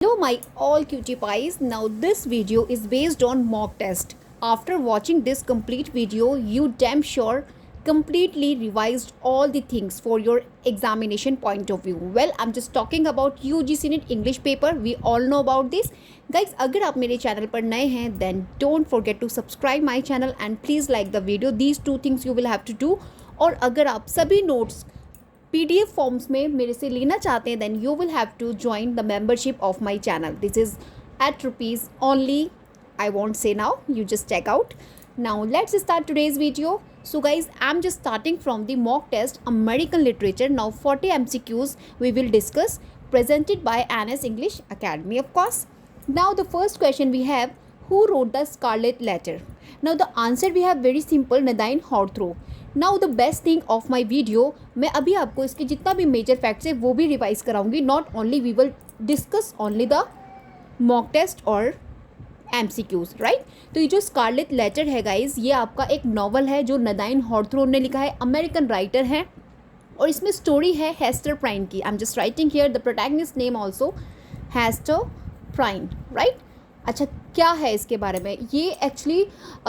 Hello my all cutie pies. Now this video is based on mock test. After watching this complete video, you damn sure completely revised all the things for your examination point of view. Well, I'm just talking about UGC NET English paper. We all know about this. Guys, अगर आप मेरे channel पर नए हैं then don't forget to subscribe my channel and please like the video. These two things you will have to do. और अगर आप सभी notes PDF फॉर्म्स में मेरे से लेना चाहते हैं then you will have to join the membership of my channel. This is eight rupees only. I want say now, you just check out. Now let's start today's video. So guys, I'm just starting from the mock test American literature. Now 40 MCQs we will discuss, presented by NS English Academy of course. Now the first question we have, who wrote the Scarlet Letter? Now the answer we have very simple, Nadine Hawthorne. Now the best thing of my video, मैं अभी आपको इसके जितना भी major facts है वो भी revise कराऊंगी. Not only we will discuss only the mock test और MCQs, राइट. तो ये जो स्कारलेट लेटर है गाइज, ये आपका एक नॉवल है जो नदाइन हॉथोर्न ने लिखा है, अमेरिकन राइटर है. और इसमें स्टोरी है हेस्टर प्राइन की. I am just writing here the protagonist name also, Hester Prynne, right. अच्छा, क्या है इसके बारे में? ये एक्चुअली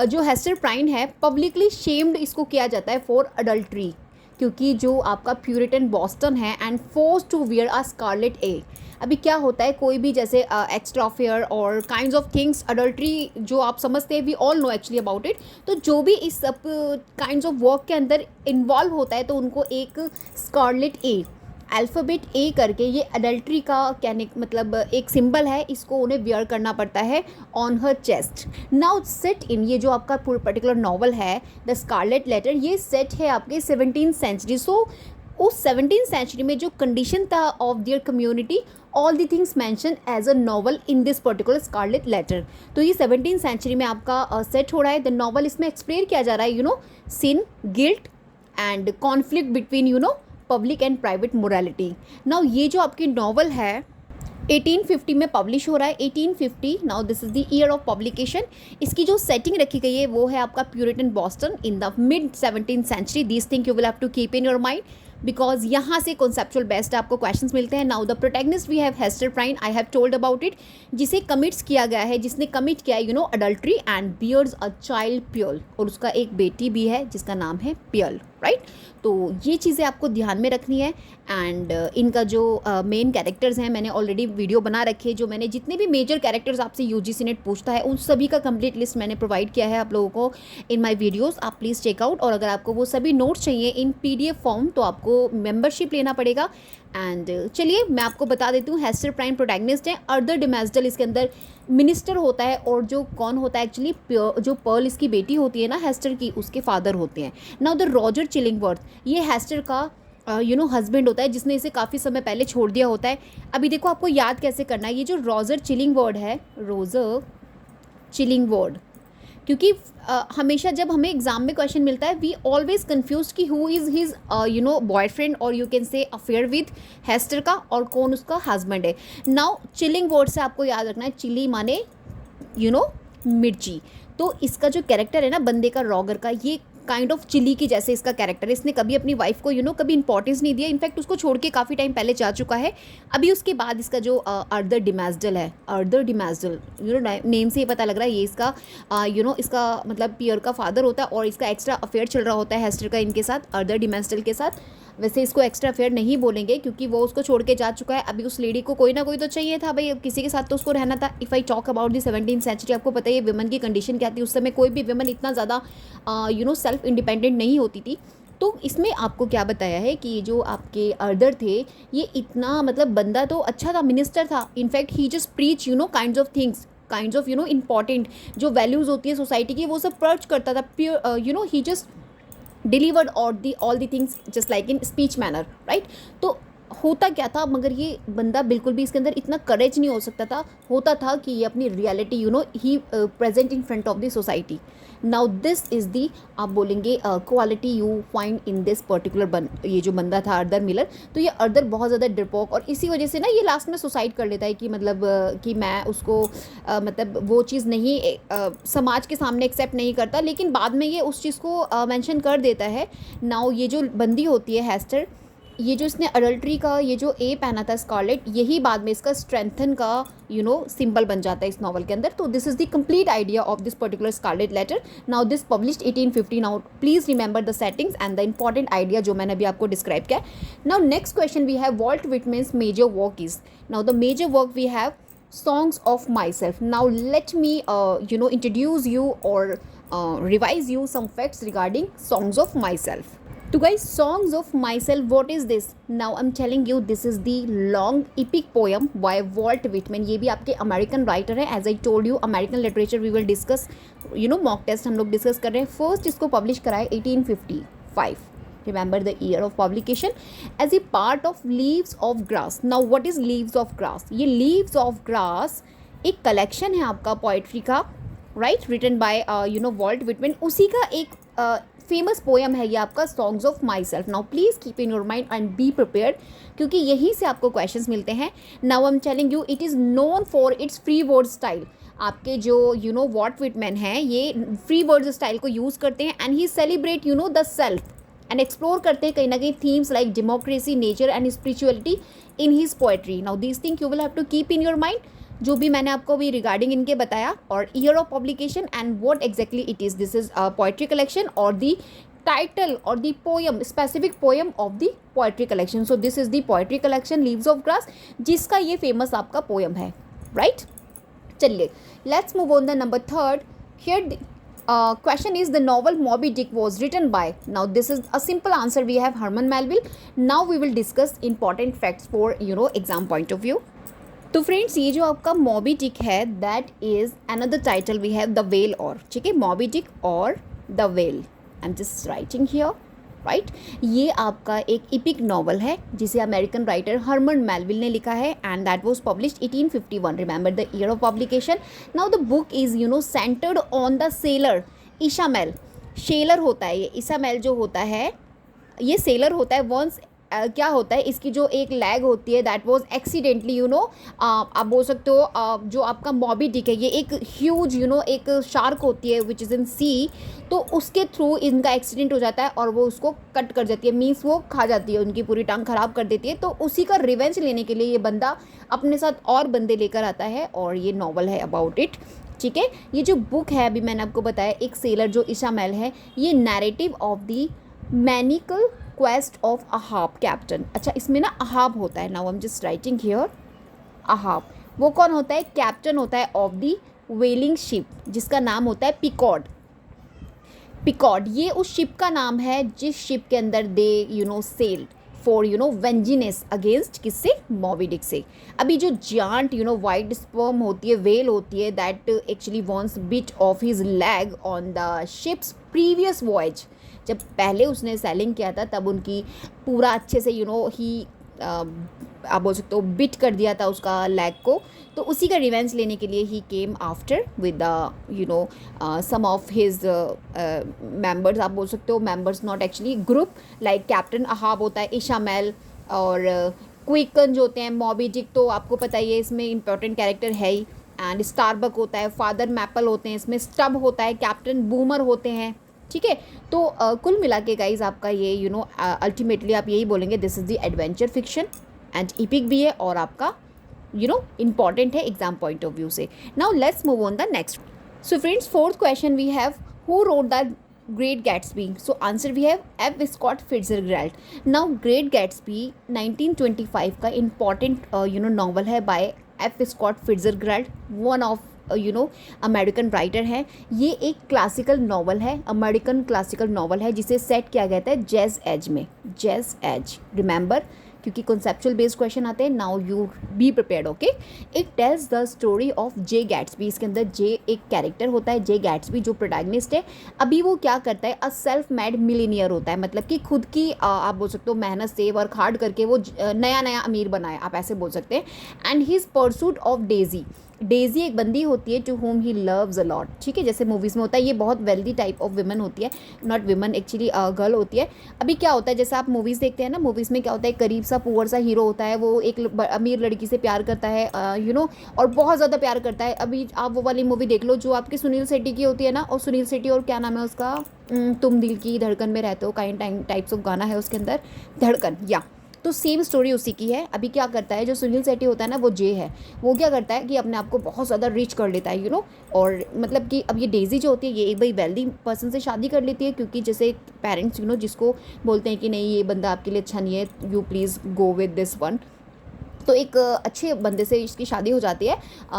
जो हेस्टर प्राइन है, पब्लिकली शेम्ड इसको किया जाता है फॉर अडल्ट्री, क्योंकि जो आपका प्यूरिटन बॉस्टन है and force to wear a scarlet A. अभी क्या होता है, कोई भी जैसे एक्स्ट्रा अफेयर और काइंड्स ऑफ थिंग्स, अडल्ट्री जो आप समझते हैं, we all know actually about it. तो जो भी इस सब काइंड्स ऑफ वर्क के अंदर इन्वॉल्व होता है तो उनको एक स्कारलेट ए, अल्फ़ाबेट ए करके, ये अडल्ट्री का कहने मतलब एक सिंबल है, इसको उन्हें वियर करना पड़ता है on her chest. Now set in, ये जो आपका पर्टिकुलर नॉवल है द स्कारलेट लेटर, ये सेट है आपके 17th सेंचुरी. सो उस 17th सेंचुरी में जो कंडीशन था of their community, all the things mention as a novel in this particular scarlet letter. तो ये 17th सेंचुरी में आपका सेट हो रहा है. द नॉवल इसमें एक्सप्लेन किया जा रहा है, sin, guilt and conflict between public and private morality. Now ये जो आपकी नॉवल है 1850 में पब्लिश हो रहा है, 1850. Now this is the year of publication. इसकी जो सेटिंग रखी गई है वो है आपका Puritan Boston in the mid 17th century. This thing you will have to keep in your mind because यहाँ से कॉन्सेप्चुअल बेस्ड आपको क्वेश्चंस मिलते हैं. Now the protagonist we have Hester Prynne, I have told about it, जिसे commits किया गया है, जिसने कमिट किया है adultery and bears a child Pearl. और उसका एक बेटी भी है जिसका नाम है प्यल, राइट. तो ये चीज़ें आपको ध्यान में रखनी है. एंड इनका जो मेन कैरेक्टर्स हैं, मैंने ऑलरेडी वीडियो बना रखी है, जो मैंने जितने भी मेजर कैरेक्टर्स आपसे UGC नेट पूछता है उन सभी का कंप्लीट लिस्ट मैंने प्रोवाइड किया है आप लोगों को इन माय वीडियोस. आप प्लीज़ चेकआउट. और अगर आपको वो सभी नोट्स चाहिए इन PDF फॉर्म तो आपको मेंबरशिप लेना पड़ेगा. एंड चलिए मैं आपको बता देती हूँ, हेस्टर प्राइन प्रोटैगनिस्ट है. आर्थर डिमेस्डल इसके अंदर मिनिस्टर होता है, और जो कौन होता है एक्चुअली, जो पर्ल इसकी बेटी होती है ना हेस्टर की, उसके फादर होते हैं. नाउ द रॉजर चिलिंगवर्थ, ये हेस्टर का हस्बैंड होता है, जिसने इसे काफ़ी समय पहले छोड़ दिया होता है. अभी देखो आपको याद कैसे करना है. ये जो रॉजर चिलिंगवर्थ है, रोजर चिलिंगवर्थ, क्योंकि हमेशा जब हमें एग्जाम में क्वेश्चन मिलता है वी ऑलवेज कन्फ्यूज कि हु इज़ हिज बॉयफ्रेंड और you can say affair with Hester का, और कौन उसका हस्बैंड है. नाउ चिलिंगवर्थ से आपको याद रखना है, चिली माने मिर्ची. तो इसका जो कैरेक्टर है ना बंदे का, रॉगर का, ये काइंड ऑफ चिली की जैसे इसका कैरेक्टर है. इसने कभी अपनी वाइफ को कभी इंपॉर्टेंस नहीं दिया. इनफैक्ट उसको छोड़ के काफ़ी टाइम पहले जा चुका है. अभी उसके बाद इसका जो आर्थर डिमेस्डल है, आर्थर डिमेस्डल नेम से ही पता लग रहा है ये इसका इसका मतलब पियर का फादर होता है, और इसका एक्स्ट्रा अफेयर चल रहा होता है हेस्टर का इनके साथ, आर्थर डिमेस्डल के साथ. वैसे इसको एक्स्ट्रा अफेयर नहीं बोलेंगे क्योंकि वो उसको छोड़ के जा चुका है. अभी उस लेडी को कोई ना कोई तो चाहिए था भाई, किसी के साथ तो उसको रहना था. If I talk about the 17th century, आपको पता है विमेन की कंडीशन क्या थी उस समय. कोई भी विमेन इतना ज़्यादा सेल्फ इंडिपेंडेंट नहीं होती थी. तो इसमें आपको क्या बताया है कि ये जो आपके आर्थर थे, ये इतना मतलब बंदा तो अच्छा था, मिनिस्टर था. In fact he just preach kinds of things, kinds of important जो वैल्यूज़ होती है सोसाइटी की, वो सब पर्च करता था. Pure he just delivered all the things just like in speech manner, right. तो होता क्या था, मगर ये बंदा बिल्कुल भी इसके अंदर इतना करेज नहीं हो सकता था. होता था कि ये अपनी reality he present in front of the society. Now this is दी, आप बोलेंगे quality you find in this particular ये जो बंदा था आर्थर मिलर. तो ये आर्थर बहुत ज़्यादा डरपोक, और इसी वजह से ना ये लास्ट में सुसाइड कर लेता है कि मतलब कि मैं उसको मतलब वो चीज़ नहीं समाज के सामने एक्सेप्ट नहीं करता, लेकिन बाद में ये उस चीज़ को मेंशन कर देता है. नाउ ये जो बंदी होती है हेस्टर, ये जो इसने अडल्ट्री का ये जो ए पहना था स्कारलेट, यही बाद में इसका स्ट्रेंथन का सिंबल बन जाता है इस नॉवल के अंदर. तो this is the complete idea of this particular scarlet letter. Now this published 1850. Now please remember the settings and the important idea जो मैंने अभी आपको डिस्क्राइब किया. Now next question we have Walt Whitman's major work is. Now the major work we have songs of myself. Now let me introduce you or revise you some facts regarding songs of myself. So guys, songs of myself, what is this? Now I'm telling you, this is the long epic poem by Walt Whitman. ये भी आपके American writer है. As I told you, American literature we will discuss, mock test हम लोग discuss कर रहे हैं. First इसको पब्लिश कराए 1855. Remember the year of publication as a part of Leaves of Grass. Now what is Leaves of Grass? ये Leaves of Grass एक collection है आपका पोइट्री का, right, written by Walt Whitman. उसी का एक फेमस पोएम है ये आपका songs of myself. Now please keep in your mind and be prepared, क्योंकि यहीं से आपको क्वेश्चंस मिलते हैं. Now I am telling you, it is known for its free word style. आपके जो वॉल्ट विटमैन हैं ये फ्री वर्ड स्टाइल को यूज़ करते हैं and he celebrate the self and explore करते हैं कहीं ना कहीं themes like democracy, nature and spirituality in his poetry. Now this thing you will have to keep in your mind, जो भी मैंने आपको अभी रिगार्डिंग इनके बताया, और year of publication and what exactly it is. This is poetry collection और the title और the poem, specific poem of the poetry collection. So this is the poetry collection leaves of grass, जिसका ये famous आपका poem है, right. चलिए, let's move on the number third. Here question is the novel Moby Dick was written by. Now this is a simple answer. We have Herman Melville. Now we will discuss important facts for exam point of view. तो friends, ये जो आपका Moby Dick है that is another title we have the whale. और ठीक है, Moby Dick और the whale, I am just writing here, right. ये आपका एक इपिक नॉवल है जिसे अमेरिकन राइटर हर्मन मेलविल ने लिखा है and that was published 1851. Remember the year of publication. Now the book is centered on the sailor Ishmael. Sailor होता है ये, इशामेल जो होता है ये सेलर होता है. वंस क्या होता है, इसकी जो एक लैग होती है दैट वाज एक्सीडेंटली आप बोल सकते हो जो आपका मॉबी डिक है ये एक ह्यूज एक शार्क होती है विच इज़ इन सी. तो उसके थ्रू इनका एक्सीडेंट हो जाता है और वो उसको कट कर जाती है, मीन्स वो खा जाती है, उनकी पूरी टांग खराब कर देती है. तो उसी का रिवेंज लेने के लिए ये बंदा अपने साथ और बंदे लेकर आता है और ये नॉवल है अबाउट इट. ठीक है, ये जो बुक है अभी मैंने आपको बताया, एक सेलर जो इशामेल है, ये narrative of the maniacal quest of Ahab captain. अच्छा, इसमें ना अहाब होता है. Now I am just writing here Ahab. वो कौन होता है? कैप्टन होता है ऑफ द वेलिंग शिप, जिसका नाम होता है पिकॉड. पिकॉड ये उस शिप का नाम है जिस शिप के अंदर दे सेल्ड फॉर वेंजिनेस अगेंस्ट किससे? मॉबी डिक से. अभी जो जांट वाइट स्पर्म होती है, वेल होती है, that actually once bit off his leg on the ship's previous voyage. जब पहले उसने सेलिंग किया था तब उनकी पूरा अच्छे से ही आप बोल सकते हो बिट कर दिया था उसका लैग को. तो उसी का रिवेंज लेने के लिए ही came after with the some of his members. आप बोल सकते हो members, not actually group. Like captain Ahab होता है, इशामेल और क्विकन जो होते हैं. मॉबी डिक तो आपको पता ही है, इसमें इंपॉर्टेंट कैरेक्टर है ही. एंड स्टारबक होता है, फादर मैपल होते हैं, इसमें स्टब होता है, कैप्टन बूमर होते हैं. ठीक है, तो कुल मिला के गाइज आपका ये अल्टीमेटली आप यही बोलेंगे this is the adventure fiction and epic भी है और आपका इम्पॉर्टेंट है एग्जाम पॉइंट ऑफ व्यू से. Now let's move on the next. So friends, fourth question we have who wrote the Great Gatsby. So answer we have F Scott Fitzgerald. Now Great Gatsby 1925 का important novel है by F Scott Fitzgerald, one of American writer हैं. ये एक classical novel है, American classical novel है जिसे set किया गया था जेज एज में. जेज एज, रिमेंबर, क्योंकि कॉन्सेप्चुअल बेस्ड क्वेश्चन आते हैं. Now you be prepared. Okay, it tells the story of J Gatsby. इसके अंदर जे एक कैरेक्टर होता है, जे गैट्सबी जो प्रोटैगनिस्ट है. अभी वो क्या करता है, अ सेल्फ मेड मिलीनियर होता है, मतलब कि खुद की आप बोल सकते हो मेहनत से वर्क हार्ड करके वो नया नया अमीर बनाए, आप ऐसे बोल सकते हैं. And his pursuit of Daisy. Daisy एक बंदी होती है to whom he loves a lot. ठीक है, जैसे मूवीज़ में होता है, ये बहुत वेल्दी टाइप ऑफ विमन होती है, नॉट विमन एक्चुअली गर्ल होती है. अभी क्या होता है, जैसे आप मूवीज़ देखते हैं ना, मूवीज़ में क्या होता है, करीब सा पुअर सा हीरो होता है, वो एक अमीर लड़की से प्यार करता है और बहुत ज़्यादा प्यार करता है. अभी आप वो वाली मूवी देख लो जो आपकी सुनील शेट्टी की होती है ना, और सुनील शेट्टी और क्या नाम है उसका, तुम दिल की धड़कन में रहते हो, काइंड टाइप्स ऑफ गाना है उसके अंदर, धड़कन. या तो सेम स्टोरी उसी की है। अभी क्या करता है, जो सुनील शेट्टी होता है ना, वो जे है, वो क्या करता है कि अपने आप को बहुत ज़्यादा रिच कर लेता है और मतलब कि अब ये डेज़ी जो होती है ये एक भाई वेल्दी पर्सन से शादी कर लेती है, क्योंकि जैसे पेरेंट्स जिसको बोलते हैं कि नहीं ये बंदा आपके लिए अच्छा नहीं है, you please go with this one. तो एक अच्छे बंदे से इसकी शादी हो जाती है।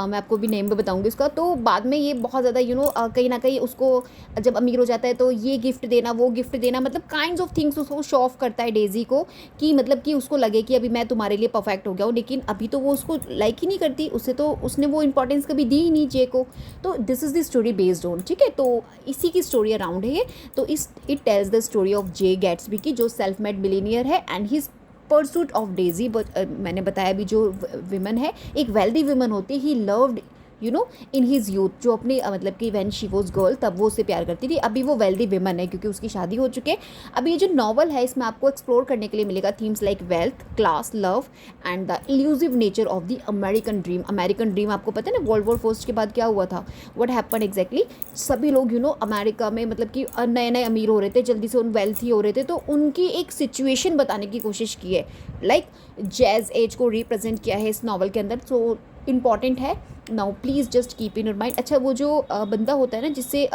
मैं आपको भी नेम भी बताऊंगी उसका। तो बाद में ये बहुत ज़्यादा कहीं ना कहीं उसको जब अमीर हो जाता है तो ये गिफ्ट देना वो गिफ्ट देना, मतलब काइंड्स ऑफ थिंग्स उसको शो ऑफ करता है डेज़ी को, कि मतलब कि उसको लगे कि अभी मैं तुम्हारे लिए परफेक्ट हो गया हूँ, लेकिन अभी तो वो उसको लाइक ही नहीं करती, उससे तो उसने वो इंपॉर्टेंस कभी दी ही नहीं जे को। तो this is the story based on, ठीक है, तो इसी की स्टोरी अराउंड है ये। तो it tells the story of J Gatsby की, जो सेल्फ मेड मिलीनियर है and his pursuit of Daisy. मैंने बताया भी जो विमन है, एक वेल्दी विमन होती है, he loved in his youth, जो अपनी मतलब कि व्हेन शी वॉज गर्ल तब वो उससे प्यार करती थी। अभी वो वेल्दी विमन है क्योंकि उसकी शादी हो चुकी है। अभी ये जो नॉवल है इसमें आपको एक्सप्लोर करने के लिए मिलेगा themes like wealth, class, love and the elusive nature of the American dream. American dream आपको पता है ना, वर्ल्ड वॉर फर्स्ट के बाद क्या हुआ था, व्हाट हैपन एग्जैक्टली। सभी लोग अमेरिका में मतलब कि नए नए अमीर हो रहे थे, जल्दी से उन वेल्थी हो रहे थे, तो उनकी एक सिचुएशन बताने की कोशिश की है, लाइक जैज़ एज को रिप्रेजेंट किया है इस नॉवल के अंदर। सो इम्पॉर्टेंट है। Now please just keep in your mind. अच्छा, वो जो बंदा होता है ना जिससे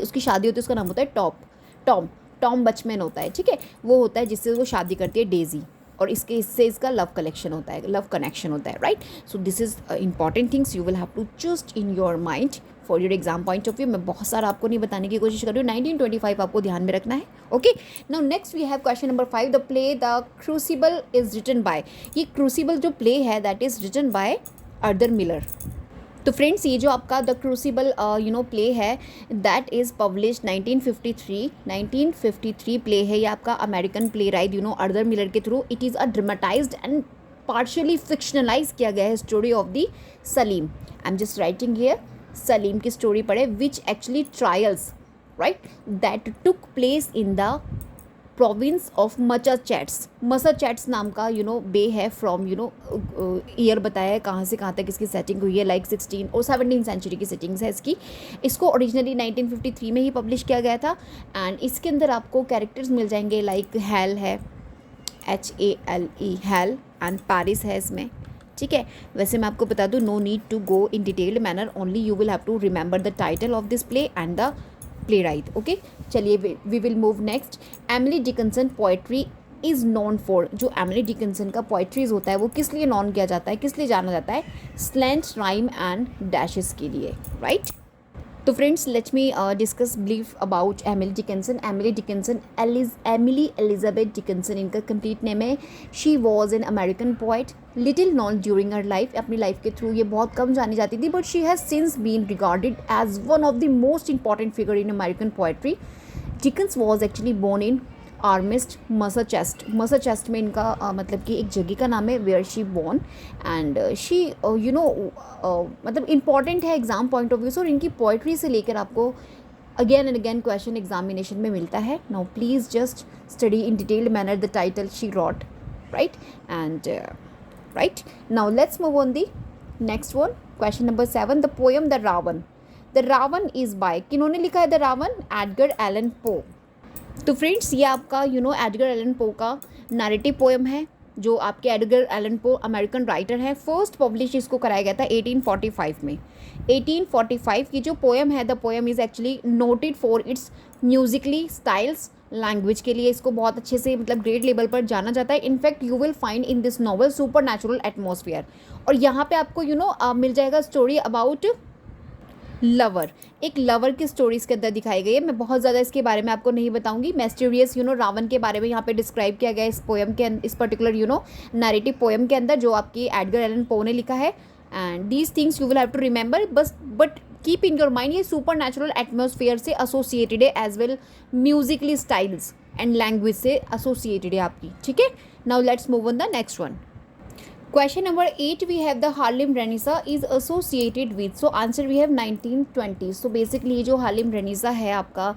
उसकी शादी होती है, उसका नाम होता है टॉम टॉम बचमैन होता है, ठीक है, वो होता है जिससे वो शादी करती है डेजी, और इससे इसका लव कनेक्शन होता है, right. So this is important things you will have to just in your mind for your exam point of view. मैं बहुत सारा आपको नहीं बताने की कोशिश कर रही हूँ, 1925 आपको ध्यान में रखना है। Okay, now next we have question number 5, the play the Crucible is written by. ये क्रूसिबल जो प्ले है that is written by Arthur Miller. तो फ्रेंड्स, ये जो आपका द क्रूसिबल प्ले है दैट इज़ पब्लिश 1953 प्ले है। ये आपका American playwright Arthur Miller के through. It is a dramatised and partially fictionalise किया गया है story of the Salem. I am just writing here, Salem की स्टोरी पढ़े, which actually trials right that took place in the province of Massachusetts नाम का बे है। From year बताया है कहाँ से कहाँ तक इसकी सेटिंग हुई है, लाइक 16 और 17 सेंचुरी की सेटिंग्स है इसकी। इसको ओरिजिनली 1953 में ही पब्लिश किया गया था। एंड इसके अंदर आपको कैरेक्टर्स मिल जाएंगे, लाइक हैल है, HALE हैल, एंड पेरिस है इसमें, ठीक है। वैसे मैं आपको बता दूँ, no need to go in detailed manner, only you will have to remember the title of this play and the playwright. Okay, चलिए we will move next. Emily Dickinson poetry is known for. जो Emily Dickinson का poetries होता है वो किस लिए non किया जाता है, किस लिए जाना जाता है, स्लैंट, राइम एंड डैशेस के लिए, राइट। तो friends, let me discuss brief about Emily Dickinson. Emily Elizabeth Dickinson इनका कंप्लीट नेम है। She was an American poet, little known during her life. अपनी लाइफ के थ्रू ये बहुत कम जानी जाती थी, but she has since been regarded as one of the most important figure in American poetry. Dickins was actually born in Amherst, Massachusetts में इनका मतलब कि एक जगह का नाम है, where she born. And she मतलब इम्पॉर्टेंट है एग्जाम पॉइंट ऑफ व्यू से, और इनकी पोइट्री से लेकर आपको again and again question examination में मिलता है। Now please just study in detailed manner the title she wrote, right. And right, now let's move on the next one, question number 7, the poem the Raven. The Raven is by, किन्होंने लिखा है the Ravan? Edgar Allan Poe. तो friends, ये आपका Edgar Allan Poe का narrative poem है, जो आपके Edgar Allan Poe American writer है। फर्स्ट पब्लिश इसको कराया गया था 1845 में। 1845 की जो पोएम है, the poem is actually noted for its Musically styles, language के लिए इसको बहुत अच्छे से मतलब ग्रेट लेवल पर जाना जाता है। In fact you will find in this novel super natural atmosphere. और यहाँ पे आपको मिल जाएगा स्टोरी अबाउट लवर, एक लवर की स्टोरी इसके अंदर दिखाई गई है। मैं बहुत ज़्यादा इसके बारे में आपको नहीं बताऊंगी। मिस्टीरियस रावण के बारे में यहाँ पे डिस्क्राइब किया गया है इस पोएम के इस पर्टिकुलर नैरेटिव पोएम के अंदर, जो आपकी एडगर एलन पो ने लिखा है। And these things you will have to remember, but keep in your mind, ये सुपर नेचुरल एटमोसफियर से एसोसिएटेड है, as well musically styles and language से एसोसिएटेड है आपकी, ठीक है। Now let's move on the next one. Question number 8, we have the Harlem Renaissance is associated with, so answer we have 1920s। so basically ये जो Harlem Renaissance है आपका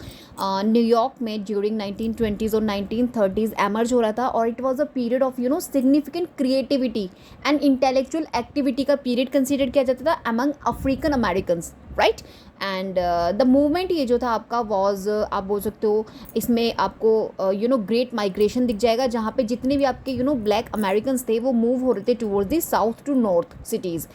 New York में ड्यूरिंग 1920s और 1930s एमर्ज हो रहा था, और it was a period of significant creativity and intellectual activity का पीरियड कंसीडर किया जाता था among African Americans. Right. And the movement ये जो था आपका वॉज, आप बोल सकते हो इसमें आपको ग्रेट माइग्रेशन दिख जाएगा, जहाँ पे जितने भी आपके ब्लैक अमेरिकन्स थे वो मूव हो रहे थे towards the south to north cities.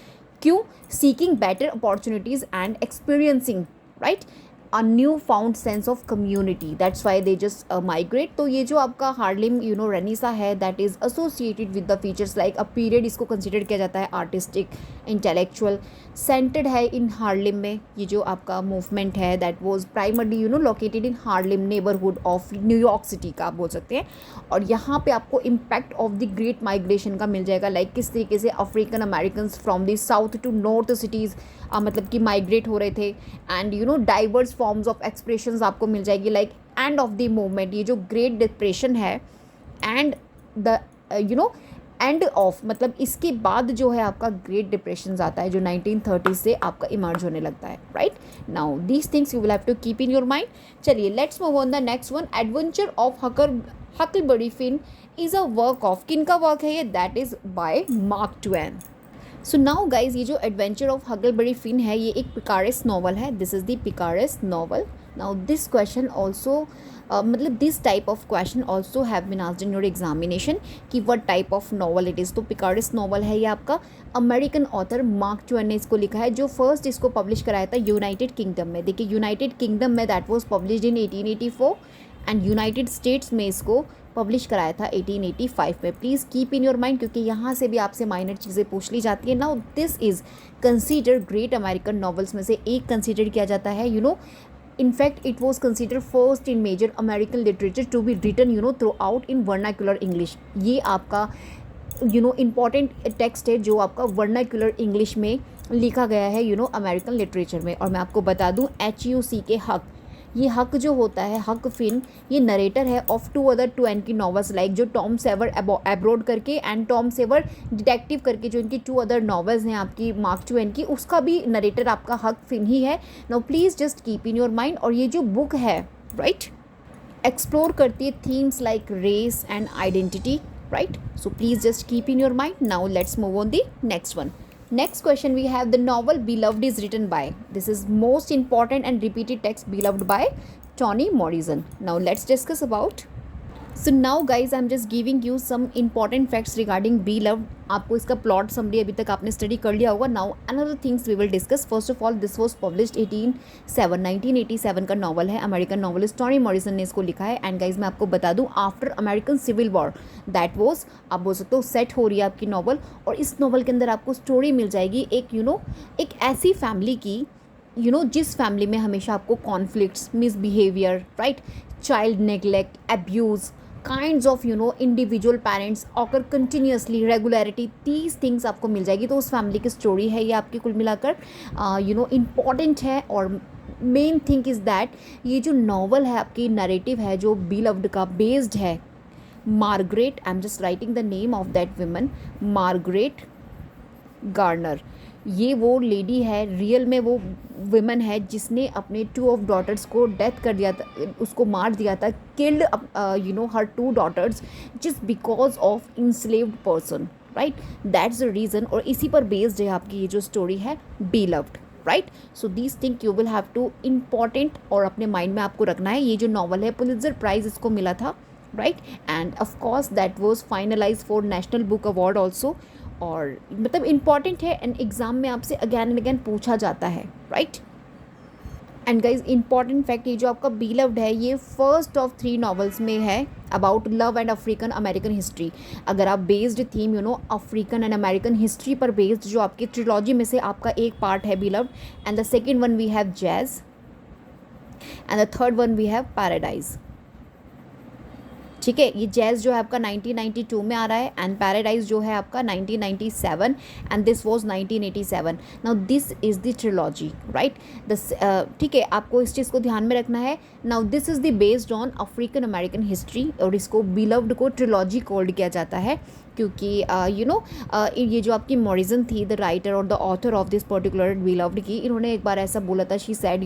क्यों? Seeking better opportunities and experiencing, right, a new found sense of community, that's why they just migrate. तो ये जो आपका हार्लेम रेनिसा है, that is associated with the features like a period, इसको consider किया जाता है आर्टिस्टिक, इंटेलेक्चुअल, सेंटर्ड है इन हार्लेम में। ये जो आपका मूवमेंट है that was primarily located in Harlem neighbourhood of New York city का आप बोल सकते हैं। और यहाँ पे आपको impact of the great migration का मिल जाएगा, लाइक किस तरीके से African Americans from the south to north cities मतलब कि माइग्रेट हो रहे थे। And diverse forms of expressions आपको मिल जाएगी, like end of the movement, ये जो ग्रेट डिप्रेशन है एंड द एंड ऑफ, मतलब इसके बाद जो है आपका ग्रेट डिप्रेशन आता है जो 1930 से आपका इमर्ज होने लगता है, right. Now these things you will have to keep in your mind. चलिए let's move on the next one. Adventure of Huckleberry Finn is a work of, किन का वर्क है ये? That is by Mark Twain. So now guys, ये जो adventure of Huckleberry Finn है ये एक पिकारेस नॉवल है। This is the picaresque novel. Now this question also मतलब this type of question also have been asked in your examination कि what type of novel it is. तो picaresque novel है ये आपका अमेरिकन ऑथर मार्क ट्वेन ने इसको लिखा है, जो फर्स्ट इसको पब्लिश कराया था यूनाइटेड किंगडम में। देखिए यूनाइटेड किंगडम में that was published in 1884 and United states में इसको पब्लिश कराया था 1885 में। Please keep in your mind, क्योंकि यहाँ से भी आपसे माइनर चीज़ें पूछ ली जाती है। Now this is consider great American novels में से एक कंसीडर किया जाता है। In fact, it was considered first in major American literature to be written, throughout in vernacular English. ये आपका, important text है जो आपका vernacular English में लिखा गया है, अमेरिकन लिटरेचर में। और मैं आपको बता दूँ HUC के हक, ये हक जो होता है, हक फिन, ये नरेटर है ऑफ टू अदर ट्वेन की नॉवेल्स, लाइक जो टॉम सेवर एब्रोड करके एंड टॉम सेवर डिटेक्टिव करके जो इनकी टू अदर नॉवेल्स हैं आपकी मार्क ट्वेन की, उसका भी नरेटर आपका हक फिन ही है। Now please just keep in your mind. और ये जो बुक है, राइट, एक्सप्लोर करती है themes like race and identity, right. So please just keep in your mind. Now let's move on the next one. Next question we have, the novel Beloved is written by. This is most important and repeated text, Beloved by Toni Morrison. Now let's discuss about. So now guys, I'm just giving you some important facts regarding Beloved. आपको इसका plot summary अभी तक आपने study कर लिया होगा. Now another things we will discuss. First of all, this was published 1987 का novel है. अमेरिकन नॉवलिस्ट टॉनी मॉरिसन ने इसको लिखा है. एंड गाइज मैं आपको बता दूं, after American civil war that was, आप बोल सकते हो, सेट हो रही है आपकी नॉवल. और इस नॉवल के अंदर आपको स्टोरी मिल जाएगी एक एक ऐसी फैमिली की, जिस फैमिली में हमेशा आपको conflicts, misbehaviour, right, child neglect, abuse, kinds of individual parents occur continuously, regularity, तीस थिंग्स आपको मिल जाएगी. तो उस फैमिली की स्टोरी है ये आपकी कुल मिलाकर इम्पॉर्टेंट है. और मेन थिंग इज़ दैट ये जो नॉवल है आपकी, नरेटिव है जो बीलव्ड का बेस्ड है Margaret, I am just writing the name of that woman, Margaret Garner. ये वो लेडी है, रियल में वो विमन है जिसने अपने 2 ऑफ डॉटर्स को डेथ कर दिया था, उसको मार दिया था, killed her 2 daughters just because of enslaved person, right. That's the reason. और इसी पर बेस्ड है आपकी ये जो स्टोरी है Beloved, right. So this thing you will have to important और अपने माइंड में आपको रखना है. ये जो नॉवल है, पुलित्ज़र प्राइज़ इसको मिला था, right. And of course that was finalise for national book award also. और मतलब इम्पॉर्टेंट है एंड एग्ज़ाम में आपसे अगैन एंड अगैन पूछा जाता है, right. And guys important fact, ये जो आपका बीलव्ड है ये फर्स्ट ऑफ 3 नॉवेल्स में है about love and African American history. अगर आप based theme African and American history पर बेस्ड जो आपकी ट्रिलॉजी में से आपका एक पार्ट है Beloved. And the second one we have Jazz and the third one we have Paradise. ठीक है, ये जैज़ जो है आपका 1992 में आ रहा है एंड पैराडाइज जो है आपका 1997 and this was 1987. Now this is the trilogy, right. ठीक है, आपको इस चीज़ को ध्यान में रखना है. Now this is the based on African American history और इसको बीलव्ड को ट्रिलॉजी कॉल्ड किया जाता है. क्योंकि ये जो आपकी मॉरिसन थी, द राइटर और the author of this particular Beloved की, इन्होंने एक बार ऐसा बोला था, she said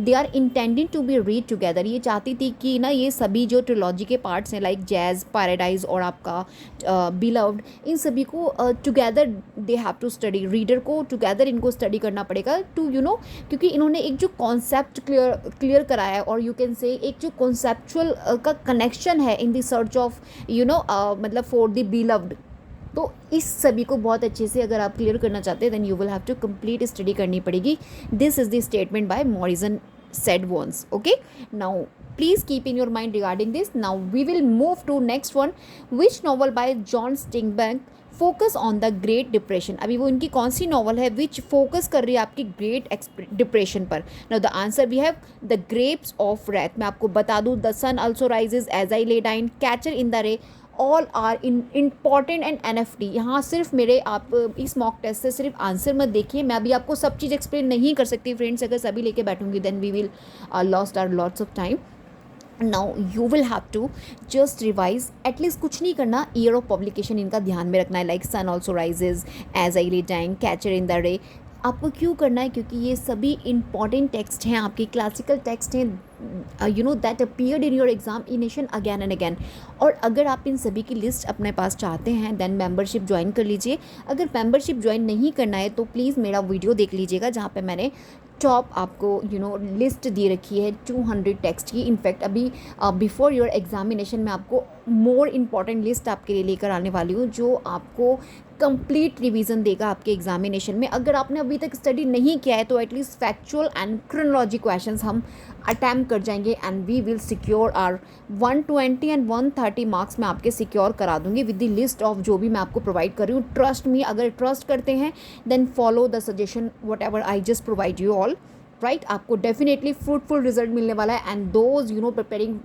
they are intended to be read together. ये चाहती थी कि ना ये सभी जो ट्रिलॉजी के पार्ट्स हैं लाइक जैज़, पैराडाइज और आपका बिलव्ड, इन सभी को together they have to study, reader को टुगेदर इनको स्टडी करना पड़ेगा टू क्योंकि इन्होंने एक जो कॉन्सेप्ट क्लियर कराया है, और यू कैन से एक जो कॉन्सेप्चुअल का कनेक्शन है इन द सर्च ऑफ मतलब फॉर द बिलव्ड। तो इस सभी को बहुत अच्छे से अगर आप क्लियर करना चाहते हैं then you will have to complete study करनी पड़ेगी। This is the statement by Morrison said once. Okay, now please keep in your mind regarding this. Now we will move to next one. Which novel by John Steinbeck focus on the great depression? अभी वो इनकी कौन सी novel है which focus कर रही है आपकी ग्रेट डिप्रेशन पर? Now the answer we have the Grapes of Wrath. मैं आपको बता दूँ, the Sun also rises, as I ले dine, Catcher in the Rye, all are important and NFT। यहाँ सिर्फ मेरे आप इस मॉक टेस्ट से सिर्फ आंसर मत देखिए, मैं अभी आपको सब चीज़ एक्सप्लेन नहीं कर सकती फ्रेंड्स, अगर सभी लेके बैठूंगी then we will lost are lots of time. Now you will have to just revise, at least कुछ नहीं करना, ईयर ऑफ पब्लिकेशन इनका ध्यान में रखना है, like sun also rises, as I ले डाइन, कैचर इन द रे। आपको क्यों करना है? क्योंकि ये सभी इंपॉर्टेंट टेक्स्ट हैं, आपके क्लासिकल टेक्स्ट हैं, that appeared in your examination again and again. और अगर आप इन सभी की लिस्ट अपने पास चाहते हैं देन मेंबरशिप ज्वाइन कर लीजिए। अगर मेंबरशिप ज्वाइन नहीं करना है तो प्लीज़ मेरा वीडियो देख लीजिएगा, जहाँ पे मैंने टॉप आपको लिस्ट दी रखी है 200 टेक्स्ट की। इनफैक्ट अभी बिफोर योर एग्जामिनेशन में आपको मोर इम्पॉर्टेंट लिस्ट आपके लिए लेकर आने वाली हूँ, जो आपको कंप्लीट रिवीजन देगा आपके एग्जामिनेशन में। अगर आपने अभी तक स्टडी नहीं किया है तो at least factual and chronology questions हम अटैम्प्ट कर जाएंगे and we will secure are 120 and 130 marks मैं आपके सिक्योर करा दूंगी विद द लिस्ट ऑफ जो भी मैं आपको प्रोवाइड कर रही हूँ। ट्रस्ट मी, अगर ट्रस्ट करते हैं then follow the suggestion whatever I just provide you all, right. आपको डेफिनेटली फ्रूटफुल रिजल्ट मिलने वाला है and those preparing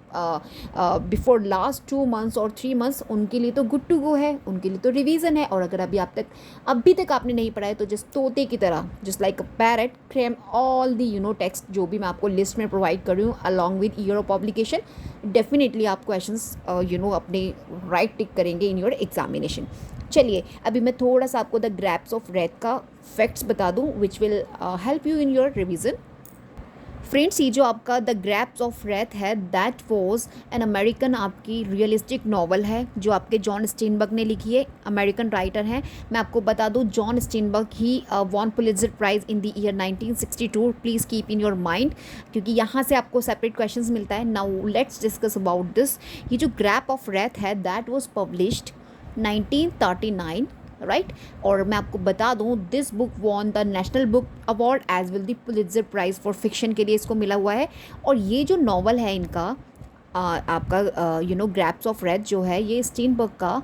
before last 2 months और 3 मंथ्स, उनके लिए तो गुड टू गो है, उनके लिए तो रिवीजन है। और अगर अभी तक आपने नहीं पढ़ा है तो जस्ट तोते की तरह, just like a parrot, cram all the text जो भी मैं आपको लिस्ट में प्रोवाइड कर रही हूँ along with year of publication. Definitely आप क्वेश्चंस अपने राइट टिक करेंगे इन योर एग्जामिनेशन। चलिए अभी मैं थोड़ा सा आपको द ग्रैप्स ऑफ रेथ का फैक्ट्स बता दूं which will help you in your revision. Friends, ये जो आपका द ग्रैप्स ऑफ रेथ है दैट वॉज एन अमेरिकन आपकी रियलिस्टिक नॉवल है जो आपके जॉन स्टीनबर्ग ने लिखी है, अमेरिकन राइटर हैं। मैं आपको बता दूं John Steinbeck he won Pulitzer prize in the year 1962। Please keep in your mind, क्योंकि यहाँ से आपको सेपरेट क्वेश्चंस मिलता है। Now let's discuss about this. ये जो ग्रैप ऑफ रेथ है दैट वॉज पब्लिश्ड 1939, राइट। और मैं आपको बता दूं this book won the national book award as well the Pulitzer prize for fiction के लिए इसको मिला हुआ है। और ये जो नॉवल है इनका आपका ग्रैप्स ऑफ रेथ जो है ये स्टीनबर्ग का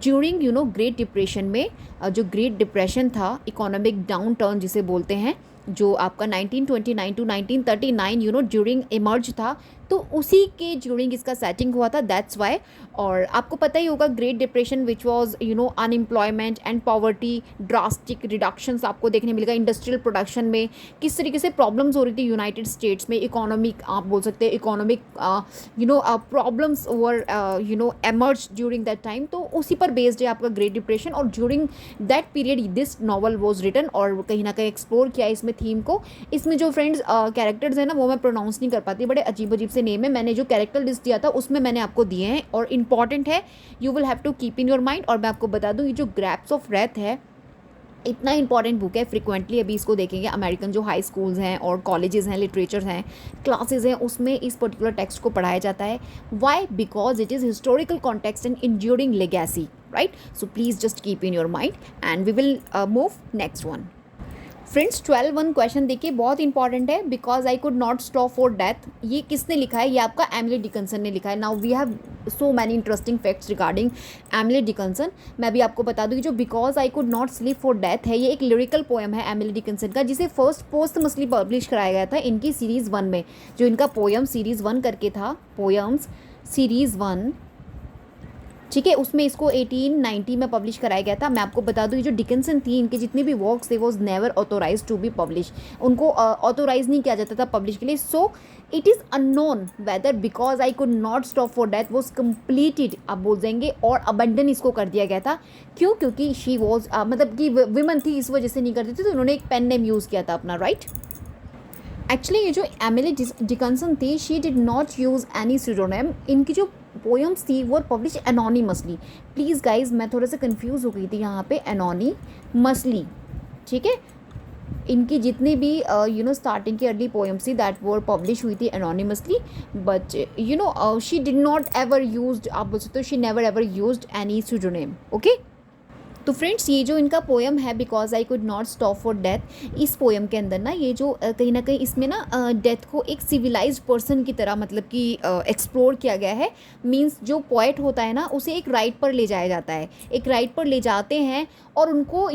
ड्यूरिंग ग्रेट डिप्रेशन में, जो ग्रेट डिप्रेशन था, इकोनॉमिक डाउन टर्न जिसे बोलते हैं, जो आपका 1929 टू 1939 ड्यूरिंग इमर्ज था, तो उसी के ड्यूरिंग इसका सेटिंग हुआ था, दैट्स वाई। और आपको पता ही होगा great depression which was unemployment and poverty, drastic reductions आपको देखने मिलेगा इंडस्ट्रियल प्रोडक्शन में, किस तरीके से प्रॉब्लम्स हो रही थी यूनाइटेड स्टेट्स में, इकोनॉमिक आप बोल सकते हैं economic problems were emerge during that time. तो उसी पर बेस्ड है आपका ग्रेट डिप्रेशन, और during that period this novel was written, और कहीं ना कहीं एक्सप्लोर किया इसमें थीम को। इसमें जो फ्रेंड्स कैरेक्टर्स हैं ना वो मैं प्रोनाउंस नहीं कर पाती, बड़े अजीब अजीब से नेम है। मैंने जो कैरेक्टर लिस्ट दिया था उसमें मैंने आपको दिए हैं और इंपॉर्टेंट है, you will have to keep in your mind. और मैं आपको बता दूं ये जो ग्रैप्स ऑफ रेथ है इतना इंपॉर्टेंट बुक है, फ्रिक्वेंटली अभी इसको देखेंगे अमेरिकन जो हाई स्कूल्स हैं और कॉलेजेस हैं, लिटरेचर हैं, क्लासेस हैं, उसमें इस पर्टिकुलर टेक्स्ट को पढ़ाया जाता है। Why? Because it is historical context and enduring legacy, right. So please just keep in your mind and we will move next one. Friends 12 question देखिए, बहुत इंपॉर्टेंट है। Because I could not stop for death, ये किसने लिखा है? ये आपका Emily Dickinson ने लिखा है। Now we have so many interesting facts regarding Emily Dickinson. मैं भी आपको बता दूँ कि जो because I could not sleep for death है, ये एक लिरिकल पोएम है एमिली डिकन्सन का, जिसे फर्स्ट पोस्टमसली पब्लिश कराया गया था इनकी सीरीज़ 1 में। जो इनका पोएम सीरीज़ 1 करके था, पोएम्स सीरीज़ 1, ठीक है। उसमें इसको 1890 में पब्लिश कराया गया था। मैं आपको बता दूँ, ये जो डिकिंसन थी, इनके जितने भी वर्क्स थे was never authorize to be publish. उनको ऑथोराइज नहीं किया जाता था पब्लिश के लिए। So it is unknown whether because I could not stop for death was completed, आप बोल देंगे, और अबंडन इसको कर दिया गया था। क्यों? क्योंकि शी वॉज मतलब कि विमन थी, इस वजह से नहीं करती थी, तो उन्होंने एक पेन नेम यूज़ किया था अपना, राइट। एक्चुअली ये जो एमिली डिकन्सन थी, she did not use any pseudonym. इनकी जो पोएम्स थी वो पब्लिश एनोनिमसली। प्लीज़ गाइज, मैं थोड़ा सा कंफ्यूज हो गई थी यहाँ पे, एनोनिमसली, ठीक है। इनकी जितनी भी स्टार्टिंग की अर्ली पोएम्स थी दैट वो पब्लिश हुई थी anonymously, but she did not ever used, आप बोल सकते हो she never ever used any pseudonym, okay. तो फ्रेंड्स, ये जो इनका पोएम है because I could not stop for death, इस पोएम के अंदर ना ये जो कहीं ना कहीं इसमें ना डेथ को एक सिविलाइज्ड पर्सन की तरह मतलब कि एक्सप्लोर किया गया है। मींस जो पोएट होता है ना, उसे एक राइट पर ले जाया जाता है, एक राइट पर ले जाते हैं और उनको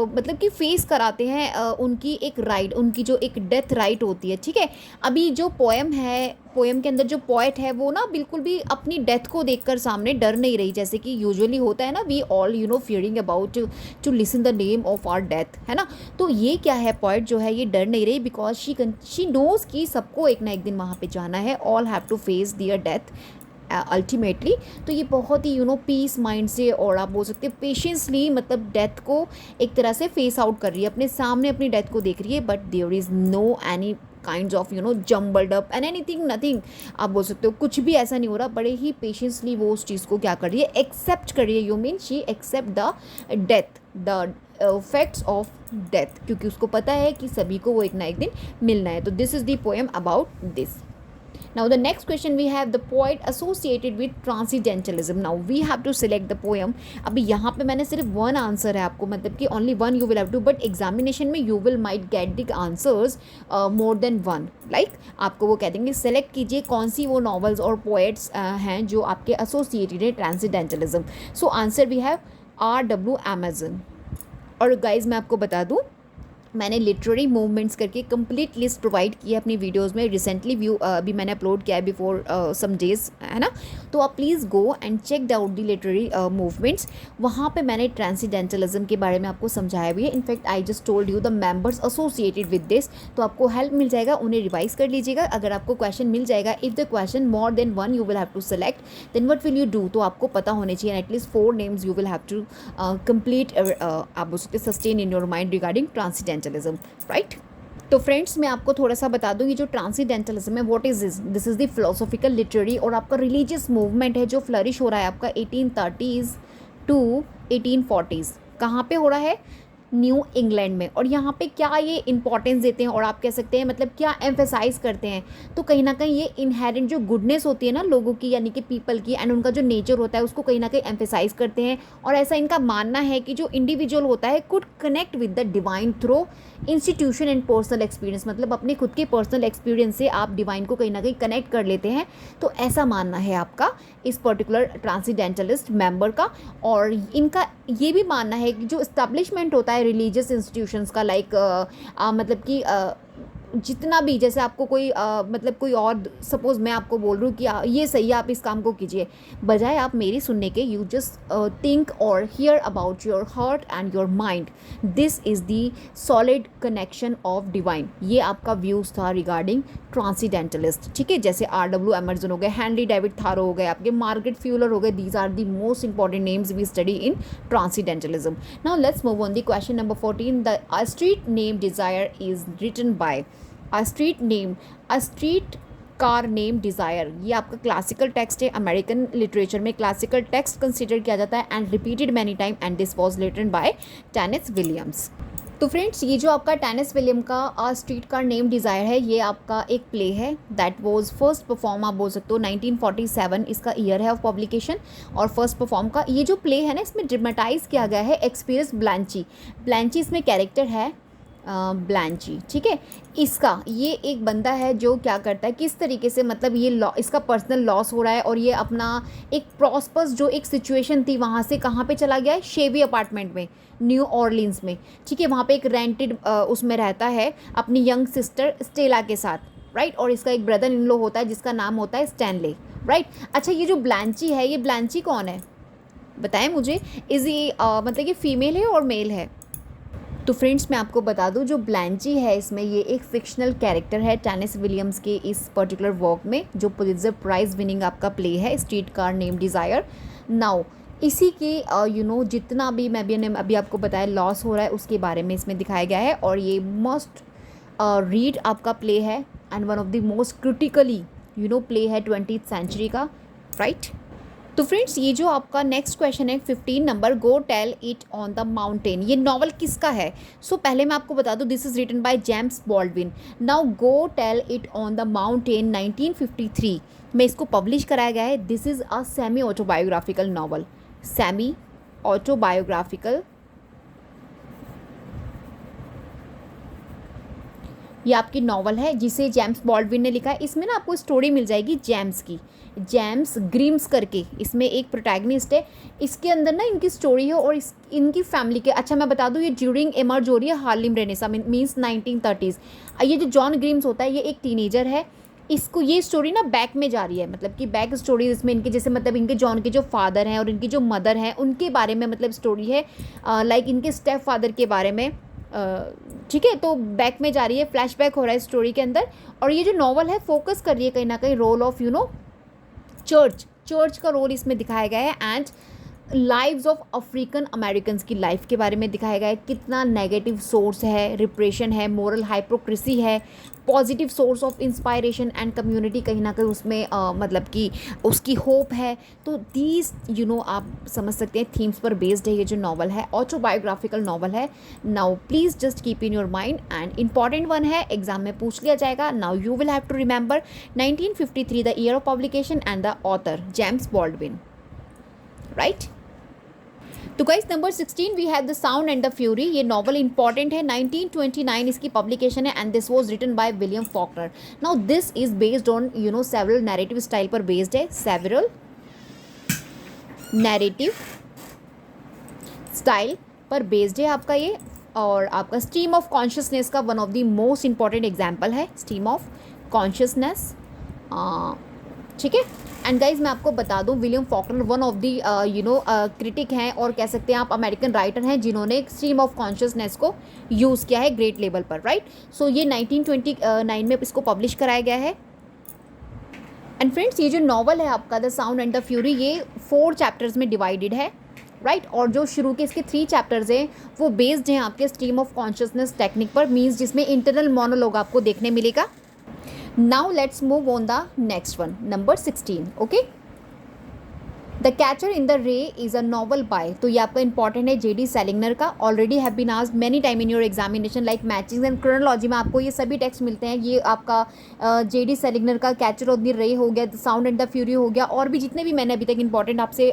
मतलब कि फेस कराते हैं उनकी एक राइट, उनकी जो एक डेथ राइट होती है, ठीक है। अभी जो पोएम है, पोएम के अंदर जो पोएट है वो ना बिल्कुल भी अपनी डेथ को देखकर सामने डर नहीं रही, जैसे कि यूजुअली होता है ना, we all fearing about to listen the name of our death, है ना। तो ये क्या है, पोएट जो है ये डर नहीं रही बिकॉज शी नोज कि सबको एक ना एक दिन वहाँ पे जाना है, all have to face their death ultimately. तो ये बहुत ही पीस माइंड से, और आप बोल सकते हैं पेशेंसली, मतलब डेथ को एक तरह से फेस आउट कर रही है, अपने सामने अपनी डेथ को देख रही है, but there is no any kind of jumbled up and anything, nothing, आप बोल सकते हो, कुछ भी ऐसा नहीं हो रहा। बड़े ही पेशेंसली वो उस चीज़ को क्या कर रही है, एक्सेप्ट कर रही है। You mean she accept the death, the facts of death, क्योंकि उसको पता है कि सभी को वो एक ना एक दिन मिलना है। तो this is the poem about this. Now the next question we have the poet associated with transcendentalism. Now we have to select the poem. अभी यहाँ पे मैंने सिर्फ वन आंसर है आपको, मतलब कि only one you will have to, but examination में you will might get the answers more than one. Like आपको वो कह देंगे select कीजिए कौन सी वो novels और poets हैं जो आपके associated है transcendentalism. So answer we have R.W. Amazon. और guys मैं आपको बता दूँ, मैंने लिटरेरी मूवमेंट्स करके कंप्लीट लिस्ट प्रोवाइड की है अपनी वीडियोस में, रिसेंटली अभी मैंने अपलोड किया है बिफोर सम डेज, है ना। तो आप please go and check out the literary movements. वहाँ पे मैंने ट्रांसेंडेंटलिज्म के बारे में आपको समझाया भी है। In fact I just told you the members associated with this, तो आपको हेल्प मिल जाएगा, उन्हें रिवाइज कर लीजिएगा। अगर आपको क्वेश्चन मिल जाएगा, if the question more than one you will have to select, then what will you do, तो आपको पता होने चाहिए at least 4 names you will have to complete, आप उसके sustain in your mind regarding transcendentalism, right. तो फ्रेंड्स मैं आपको थोड़ा सा बता दूँ, ये जो ट्रांसेंडेंटलिज्म है, what is this is the philosophical, literary और आपका रिलीजियस मूवमेंट है जो फ्लरिश हो रहा है आपका 1830s टू 1840s। कहाँ पे हो रहा है? न्यू इंग्लैंड में। और यहाँ पे क्या ये इंपॉर्टेंस देते हैं, और आप कह सकते हैं मतलब क्या एम्फेसाइज करते हैं, तो कहीं ना कहीं ये इनहेरेंट जो गुडनेस होती है ना लोगों की, यानी कि पीपल की, एंड उनका जो नेचर होता है उसको कहीं ना कहीं एम्फेसाइज करते हैं। और ऐसा इनका मानना है कि जो इंडिविजुअल होता है could connect with the divine through institution and personal experience, मतलब अपने खुद के पर्सनल एक्सपीरियंस से आप डिवाइन को कहीं ना कहीं कनेक्ट कर लेते हैं। तो ऐसा मानना है आपका इस पर्टिकुलर ट्रांसेंडेंटलिस्ट मेंबर का। और इनका ये भी मानना है कि जो इस्टेब्लिशमेंट होता है रिलीजियस इंस्टीट्यूशंस का, लाइक मतलब कि जितना भी, जैसे आपको कोई मतलब कोई और, सपोज मैं आपको बोल रही हूँ कि ये सही है, आप इस काम को कीजिए, बजाय आप मेरी सुनने के यू जस्ट थिंक और here about your heart and your mind, this is the solid connection of divine. ये आपका व्यूज़ था रिगार्डिंग ट्रांसेंडेंटलिस्ट, ठीक है। जैसे R.W. एमर्सन हो गए, हेनरी डेविड थारो हो गए, आपके मार्गरेट फ्यूलर हो गए, these are the most important names we study in transcendentalism. Now let's move on the question number 14। The street name desire is written by, a street car name desire, ये आपका classical text है, American literature में classical text consider किया जाता है and repeated many time, and this was written by Tennessee Williams. तो friends ये जो आपका टेनेसी विलियम का a street car name desire है, ये आपका एक प्ले है दैट वाज फर्स्ट परफॉर्म, आप बोल सकते हो 1947 इसका ईयर है ऑफ पब्लिकेशन। और फर्स्ट परफॉर्म का ये जो प्ले है ना, इसमें ड्रामेटाइज किया गया है एक्सपीरियंस ब्लैंची इसमें कैरेक्टर है ब्लैंची, ठीक है। इसका ये एक बंदा है जो क्या करता है, किस तरीके से, मतलब ये इसका पर्सनल लॉस हो रहा है और ये अपना एक प्रॉस्पर्स जो एक सिचुएशन थी वहाँ से कहाँ पे चला गया है, शेवी अपार्टमेंट में न्यू ऑर्लिन्स में, ठीक है। वहाँ पे एक रेंटेड उसमें रहता है अपनी यंग सिस्टर स्टेला के साथ, राइट। और इसका एक ब्रदर इन लॉ होता है जिसका नाम होता है स्टैनले, राइट। अच्छा ये जो ब्लैंची है, ये ब्लैंची कौन है? बताएं मुझे, इज़ ये मतलब कि फ़ीमेल है और मेल है? तो फ्रेंड्स मैं आपको बता दूं, जो ब्लैंची है इसमें ये एक फिक्शनल कैरेक्टर है टेनिस विलियम्स के इस पर्टिकुलर वर्क में, जो पुलित्ज़र प्राइज़ विनिंग आपका प्ले है street car name desire. Now इसी के जितना भी मैं भी ने अभी आपको बताया लॉस हो रहा है उसके बारे में इसमें दिखाया गया है, और ये मस्ट रीड आपका प्ले है and one of the most critically play है 20th सेंचुरी का, राइट। तो फ्रेंड्स ये जो आपका नेक्स्ट क्वेश्चन है 15 number, go tell it on the mountain, ये नॉवल किसका है? सो पहले मैं आपको बता दूं, this is written by James Baldwin. Now go tell it on the mountain 1953 में इसको पब्लिश कराया गया है। This is a semi autobiographical novel, semi autobiographical, ये आपकी नॉवल है जिसे जेम्स बॉल्डविन ने लिखा है। इसमें ना आपको स्टोरी मिल जाएगी जेम्स की, जेम्स ग्रीम्स करके इसमें एक प्रोटैगनिस्ट है। इसके अंदर ना इनकी स्टोरी है और इनकी फैमिली के, अच्छा मैं बता दूँ ये ड्यूरिंग एमर्ज हो रही है हार्लेम रेनेसा मीन्स 1930s। ये जो जॉन ग्रीम्स होता है ये एक टीनेजर है, इसको ये स्टोरी ना बैक में जा रही है, मतलब कि बैक स्टोरी इसमें इनके जैसे मतलब इनके जॉन के जो फादर हैं और इनकी जो मदर हैं उनके बारे में मतलब स्टोरी है, लाइक इनके स्टेप फादर के बारे में, ठीक है। तो बैक में जा रही है, फ्लैशबैक हो रहा है स्टोरी के अंदर। और ये जो नॉवल है फोकस कर रही है कहीं ना कहीं रोल ऑफ चर्च का रोल इसमें दिखाया गया है, and lives of African Americans की लाइफ के बारे में दिखाया गया है। कितना नेगेटिव सोर्स है, रिप्रेशन है, मोरल हाइपोक्रेसी है, positive source of inspiration and community कहीं ना कहीं उसमें मतलब कि उसकी होप है। तो दीज आप समझ सकते हैं थीम्स पर बेस्ड है ये जो नॉवल है, ऑटोबायोग्राफिकल नॉवल है। Now please just keep in your mind, and important one है, एग्जाम में पूछ लिया जाएगा। Now you will have to remember 1953 the year of publication and the author James Baldwin, right. तो guys number 16 we have the Sound and the Fury, ये novel important है, 1929 इसकी publication है and this was written by William Faulkner. Now this is based on several narrative style पर based है, several narrative style पर based है आपका ये, और आपका स्ट्रीम ऑफ कॉन्शियसनेस का one of the most important example है स्ट्रीम ऑफ कॉन्शियसनेस, ठीक है। एंड गाइज मैं आपको बता दूं William Faulkner one of the critic हैं और कह सकते हैं आप अमेरिकन राइटर हैं जिन्होंने स्ट्रीम ऑफ कॉन्शियसनेस को यूज़ किया है ग्रेट लेवल पर, राइट। सो ये 1929 में इसको पब्लिश कराया गया है। एंड फ्रेंड्स ये जो नॉवल है आपका the Sound and the Fury, ये 4 चैप्टर्स में डिवाइडेड है, राइट। और जो शुरू के इसके 3 चैप्टर्स हैं वो बेस्ड हैं आपके स्ट्रीम ऑफ कॉन्शियसनेस टेक्निक पर, मीन्स जिसमें इंटरनल मोनोलॉग आपको देखने मिलेगा। Now let's move on the next one, number 16, okay? The Catcher in the Rye is a novel by, तो ये आपका इंपॉर्टेंट है J.D. सेलिंगर का, already have been asked many time in your examination like matching and chronology में आपको ये सभी text मिलते हैं। ये आपका J.D. सेलिंगर का कैचर ऑफ द रे हो गया, the Sound and the fury हो गया, और भी जितने भी मैंने अभी तक इंपॉर्टेंट आपसे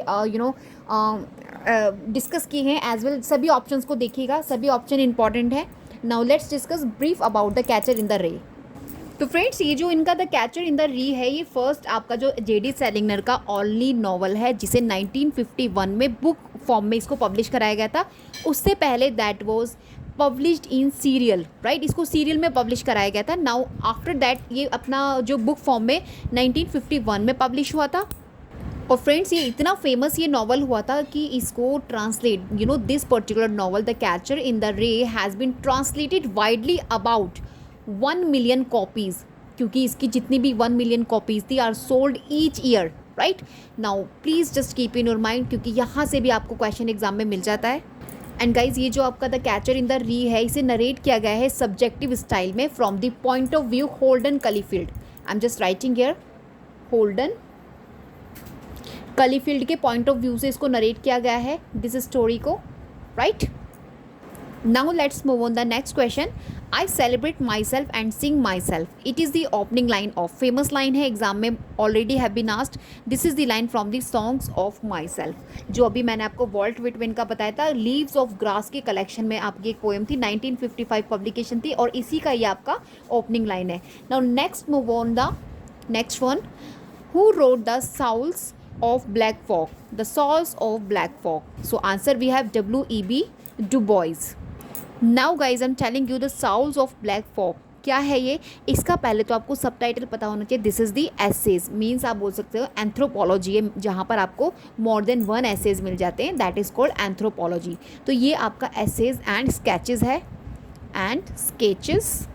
डिस्कस किए हैं एज वेल, सभी ऑप्शंस को देखिएगा, सभी ऑप्शन इंपॉर्टेंट है। Now let's discuss brief about the catcher in the रे। तो फ्रेंड्स ये जो इनका द कैचर इन द री है, ये फर्स्ट आपका जो J.D. सेलिंगर का ओनली नॉवल है जिसे 1951 में बुक फॉर्म में इसको पब्लिश कराया गया था। उससे पहले that was published in serial, right, इसको सीरियल में पब्लिश कराया गया था। नाउ आफ्टर दैट ये अपना जो बुक फॉर्म में 1951 में पब्लिश हुआ था। और फ्रेंड्स ये इतना फेमस ये नॉवल हुआ था कि इसको translate this particular novel the catcher in the rye has been translated widely about 1 million copies, क्योंकि इसकी जितनी भी 1 मिलियन कॉपीज़ थी are sold each year, right. Now please just keep in your mind, क्योंकि यहाँ से भी आपको क्वेश्चन एग्जाम में मिल जाता है। एंड गाइज ये जो आपका द कैचर इन द री है, इसे नरेट किया गया है सब्जेक्टिव स्टाइल में from the point of view Holden Caulfield. I am just writing here Holden Caulfield के पॉइंट ऑफ व्यू से इसको नरेट किया गया है दिस स्टोरी को, right. Now let's move on the next question. I celebrate myself and sing myself. It is the opening line of, famous line है exam में, already have been asked. This is the line from the songs of myself, जो अभी मैंने आपको vault विटविन का बताया था, leaves of grass के कलेक्शन में आपकी एक पोएम थी, 1955 पब्लिकेशन थी, और इसी का ये आपका ओपनिंग लाइन है। Now next move on the next one, who wrote the Souls of Black Folk, the Souls of Black Folk. So answer we have W.E.B. Du Bois. Now guys I'm telling you the Souls of Black Folk, क्या है ये? इसका पहले तो आपको subtitle पता होना चाहिए। This is the essays, means आप बोल सकते हो एंथ्रोपोलॉजी है, जहाँ पर आपको मोर देन वन एसेज मिल जाते हैं, दैट इज़ कॉल्ड एंथ्रोपोलॉजी। तो ये आपका एसेज एंड स्केचेस है, एंड स्केचेस,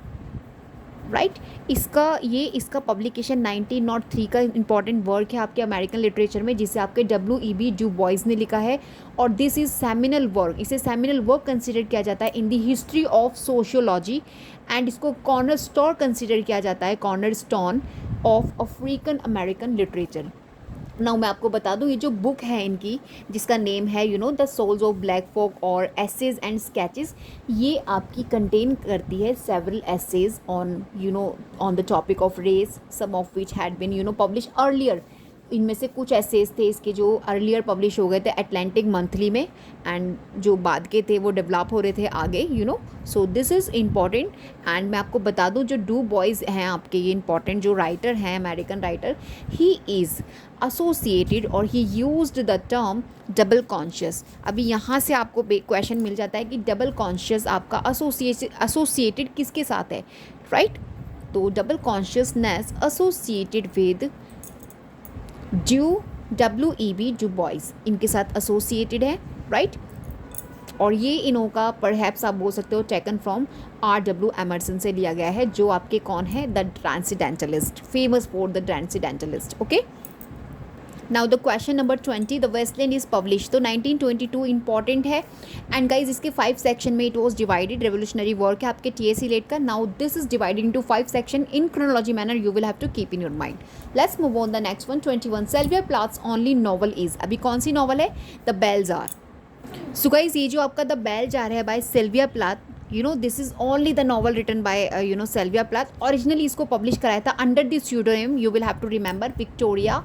राइट। इसका पब्लिकेशन 1903 का इंपॉर्टेंट वर्क है आपके अमेरिकन लिटरेचर में, जिसे आपके W.E.B. डू बॉयज़ ने लिखा है, और दिस इज़ सेमिनल वर्क, इसे सेमिनल वर्क कंसिडर किया जाता है in the history of sociology, and इसको कॉर्नर स्टोन कंसिडर किया जाता है, corner stone of African American literature. Now मैं आपको बता दूं, ये जो बुक है इनकी, जिसका नेम है the souls of black folk और एसेज एंड स्केचेस, ये आपकी कंटेन करती है several essays on on the topic of race, some of which had been publish earlier. इनमें से कुछ एसेज थे इसके जो अर्लियर पब्लिश हो गए थे अटलांटिक मंथली में, एंड जो बाद के थे वो डेवलप हो रहे थे आगे, सो दिस इज़ इम्पॉर्टेंट। एंड मैं आपको बता दूं, जो डू बॉयज़ हैं आपके, ये इंपॉर्टेंट जो राइटर हैं, American writer, he is associated और he used the term double conscious. अभी यहाँ से आपको क्वेश्चन मिल जाता है कि डबल कॉन्शियस आपका एसोसिएटेड किसके साथ है, राइट? तो double consciousness associated with W.E.B. Do boys, इनके साथ एसोसिएटेड है, राइट? और ये इन्हों का परहैप्स आप बोल सकते हो टेकन फ्रॉम R.W. एमर्सन से लिया गया है, जो आपके कौन है, the transcendentalist, famous for the transcendentalist. Okay, now the question number 20, the Waste Land is publish, तो 1922 इंपॉर्टेंट है, एंड गाइज इसके 5 सेक्शन में it was divided, revolutionary work है आपके TSC लेट का। Now this is divided into 5 section in chronology manner, you will have to keep in your mind. Let's move on the next one, 21, Sylvia Plath's only novel is, अभी कौन सी novel है, the Bell Jar. So guys ये जो आपका the Bell Jar है by Sylvia Plath, this is only the novel written bye Sylvia Plath. Originally इसको publish कराया था under the pseudonym, you will have to remember, Victoria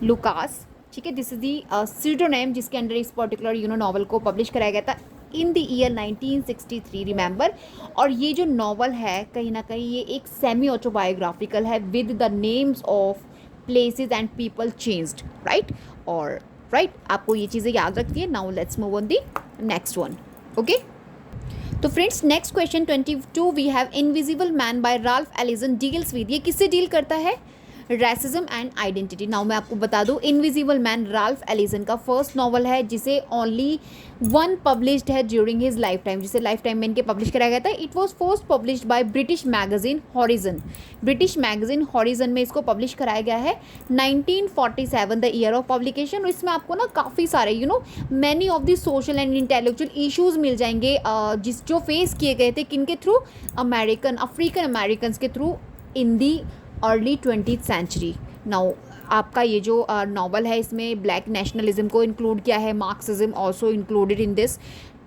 Lucas, ठीक है। This is the सीडोनेम जिसके अंडर इस particular novel को publish कराया गया था इन द ईयर 1963, रिमेंबर। और ये जो नॉवल है कहीं ना कहीं ये एक सेमी ऑटोबायोग्राफिकल है, with the names of places and people changed, right? और राइट, आपको ये चीज़ें याद रखती है। Now let's move on the next one. Okay, तो friends next question 22, we have Invisible Man by Ralph Ellison deals with, ये किससे डील करता है, रेसिज्म एंड आइडेंटिटी। नाउ मैं आपको बता दूं, इनविजिबल मैन राल्फ एलिसन का फर्स्ट नॉवल है, जिसे ओनली वन पब्लिश्ड है ड्यूरिंग हिज लाइफ टाइम, जिसे लाइफ टाइम में इनके पब्लिश कराया गया था। It was first published by British magazine horizon, British magazine horizon में इसको पब्लिश कराया गया है 1947 द ईयर ऑफ पब्लिकेशन। और इसमें आपको ना काफ़ी सारे many of the social and intellectual issues मिल जाएंगे, जो फेस किए गए थे किन के थ्रू, अफ्रीकन अमेरिकन के through in the early 20th century. Now आपका ये जो नॉवल है इसमें ब्लैक नेशनलिज्म को इंक्लूड किया है, Marxism also included in this.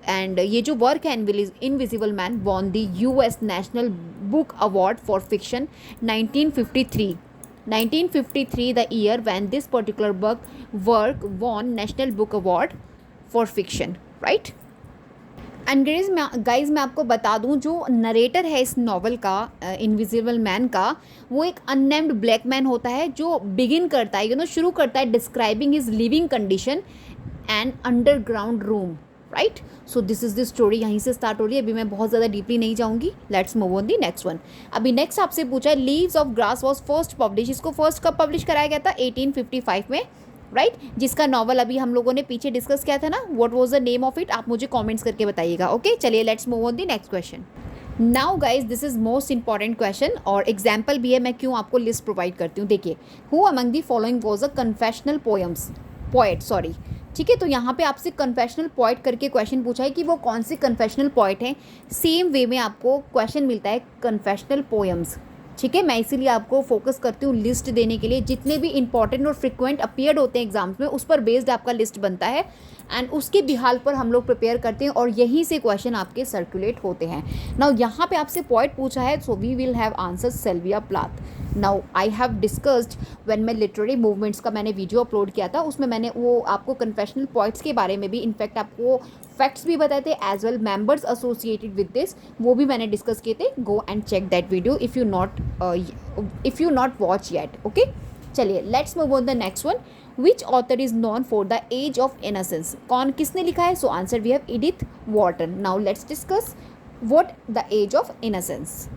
And ये जो वर्क है invisible man won the US national book award for fiction 1953 the year when this particular work won national book award for fiction, right? And guys मैं आपको बता दूं, जो narrator है इस नॉवल का, इनविजिबल मैन का, वो एक अननेम्ड ब्लैक मैन होता है, जो बिगिन करता है शुरू करता है describing his living condition and underground room, right? So this is the story, यहीं से स्टार्ट हो रही है। अभी मैं बहुत ज़्यादा डीपली नहीं जाऊँगी, let's move on the next one. अभी नेक्स्ट आपसे पूछा है, leaves of grass was first publish, इसको फर्स्ट कब पब्लिश कराया गया था, 1855 में, राइट? जिसका नॉवल अभी हम लोगों ने पीछे डिस्कस किया था ना, what was the name of it, आप मुझे कमेंट्स करके बताइएगा। ओके, चलिए let's move on the next question. Now guys this is most important question, और एग्जाम्पल भी है, मैं क्यों आपको लिस्ट प्रोवाइड करती हूँ। देखिए, who among the following was a confessional poet, sorry, ठीक है। तो यहाँ पे आपसे कन्फेशनल पोएट करके क्वेश्चन पूछा है कि वो कौन से कन्फेशनल पोएट हैं। सेम वे में आपको क्वेश्चन मिलता है कन्फेशनल पोएम्स, ठीक है। मैं इसीलिए आपको फोकस करती हूँ लिस्ट देने के लिए, जितने भी इंपॉर्टेंट और फ्रिक्वेंट अपीयर्ड होते हैं एग्जाम्स में, उस पर बेस्ड आपका लिस्ट बनता है, एंड उसके बिहाल पर हम लोग प्रिपेयर करते हैं, और यहीं से क्वेश्चन आपके सर्कुलेट होते हैं। नाउ यहाँ पे आपसे पॉइंट पूछा है, so we will have answer Sylvia Plath. Now I have discussed when मैं लिटरेरी मूवमेंट्स का मैंने वीडियो अपलोड किया था, उसमें मैंने वो आपको कन्फेशनल पॉइंट्स के बारे में भी, इनफैक्ट आपको फैक्ट्स भी बताए थे, as well members associated with this, वो भी मैंने डिस्कस किए थे। Go and check that video if you not watch yet. Okay, चलिए let's move on the next one. Which author is known for the Age of Innocence, किसने लिखा है? So answer we have Edith Wharton. Now let's discuss what the Age of Innocence.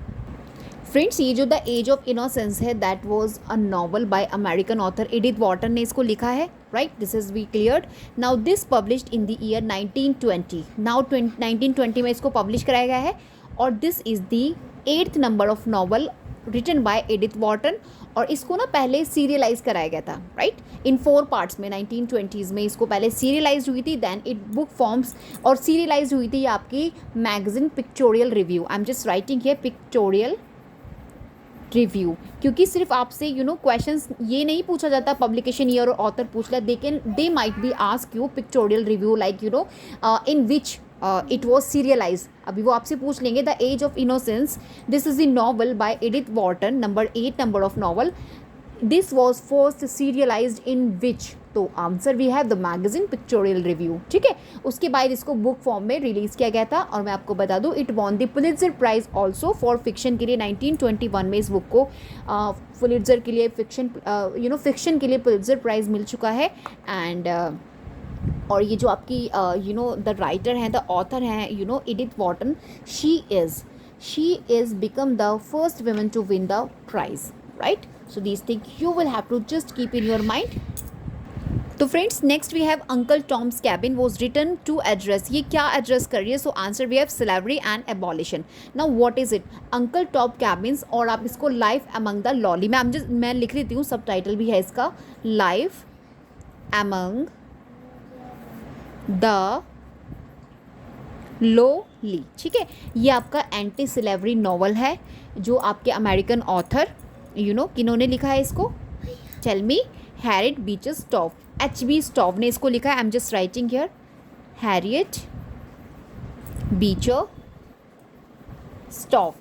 Friends, ये जो the Age of Innocence है that was a novel by American author Edith Wharton ने इसको लिखा है, right, this is we cleared. Now this published in the year 1920, now 1920 में इसको publish कराया गया है, और this is the 8th number of novel written by Edith Wharton, और इसको ना पहले सीरियलाइज कराया गया था, राइट, इन 4 पार्ट्स में। 1920s में इसको पहले सीरियलाइज हुई थी, देन इट बुक फॉर्म्स, और सीरियलाइज हुई थी आपकी magazine Pictorial review. I am just writing here pictorial review, क्योंकि सिर्फ आपसे क्वेश्चंस ये नहीं पूछा जाता पब्लिकेशन ईयर और ऑथर पूछ ले, they might be ask you Pictorial Review like in which it was serialise. अभी वो आपसे पूछ लेंगे the Age of Innocence, this is the novel by Edith Wharton, number 8 number of novel, this was first serialised in which, तो answer we have the magazine Pictorial Review, ठीक है। उसके बाद इसको बुक फॉर्म में रिलीज़ किया गया था, और मैं आपको बता दूं it won the Pulitzer prize also for fiction के लिए। 1921 में इस बुक को पुलित्जर के लिए फिक्शन के लिए पुलित्जर प्राइज मिल चुका है। एंड और ये जो आपकी द राइटर हैं, द ऑथर हैं Edith Wharton, she is become the first woman to win the prize, right. So these things you will have to just keep in your mind. तो friends, next we have uncle Tom's cabin was written to address, ये क्या address कर रही है? So answer we have slavery and abolition. Now what is it? Uncle Tom cabins, और आप इसको life among the lolly, मैं लिख लेती हूँ, सब टाइटल भी है इसका, लाइफ अमंग द लोली, ठीक है। ये आपका एंटी स्लेवरी नॉवल है, जो आपके अमेरिकन ऑथर किन्होंने लिखा है इसको? Tell me. Harriet Beecher Stowe, HB Stowe ने इसको लिखा है। I am just writing here, Harriet Beecher Stowe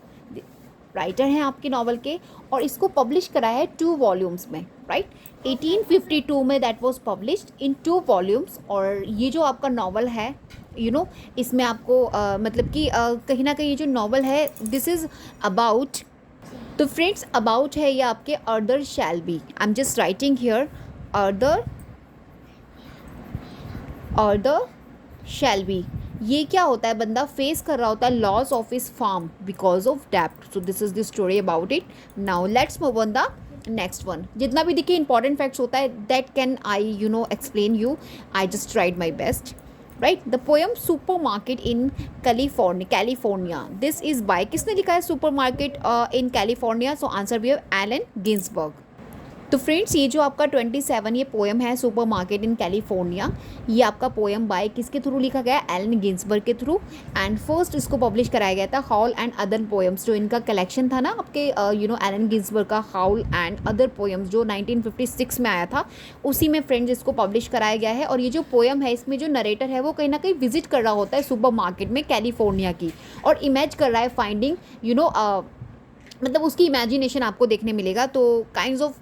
writer हैं आपके नॉवल के, और इसको पब्लिश कराया है 2 वॉल्यूम्स में, राइट। 1852 में that was published in 2 volumes. और ये जो आपका नॉवल है इसमें आपको मतलब कि कहीं ना कहीं ये जो नॉवल है दिस इज़ अबाउट, तो फ्रेंड्स अबाउट है ये आपके ardour shall be, I am just writing here, ardour shall be. ये क्या होता है? बंदा फेस कर रहा होता है loss of his farm because of डेप्ट। So this is the story about it. Now let's move on the next one. जितना भी देखिए इंपॉर्टेंट फैक्ट्स होता है that can I explain you, I just tried my best, right. The poem supermarket in California, this is by, किसने लिखा है supermarket in California? So answer we have Allen Ginsberg. तो friends, ये जो आपका 27 ये पोएम है सुपरमार्केट इन कैलिफोर्निया, ये आपका पोएम बाय किसके थ्रू लिखा गया? एलन गिन्सबर्ग के थ्रू। एंड फर्स्ट इसको पब्लिश कराया गया था हाउल एंड अदर पोएम्स, जो इनका कलेक्शन था ना आपके एलन गिन्सबर्ग का, हाउल एंड अदर पोएम्स, जो 1956 में आया था, उसी में फ्रेंड्स इसको पब्लिश कराया गया है। और ये जो पोएम है इसमें जो नरेटर है वो कहीं ना कहीं विजिट कर रहा होता है सुपरमार्केट में कैलिफोर्निया की, और इमेज कर रहा है फाइंडिंग मतलब उसकी इमेजिनेशन आपको देखने मिलेगा। तो kinds of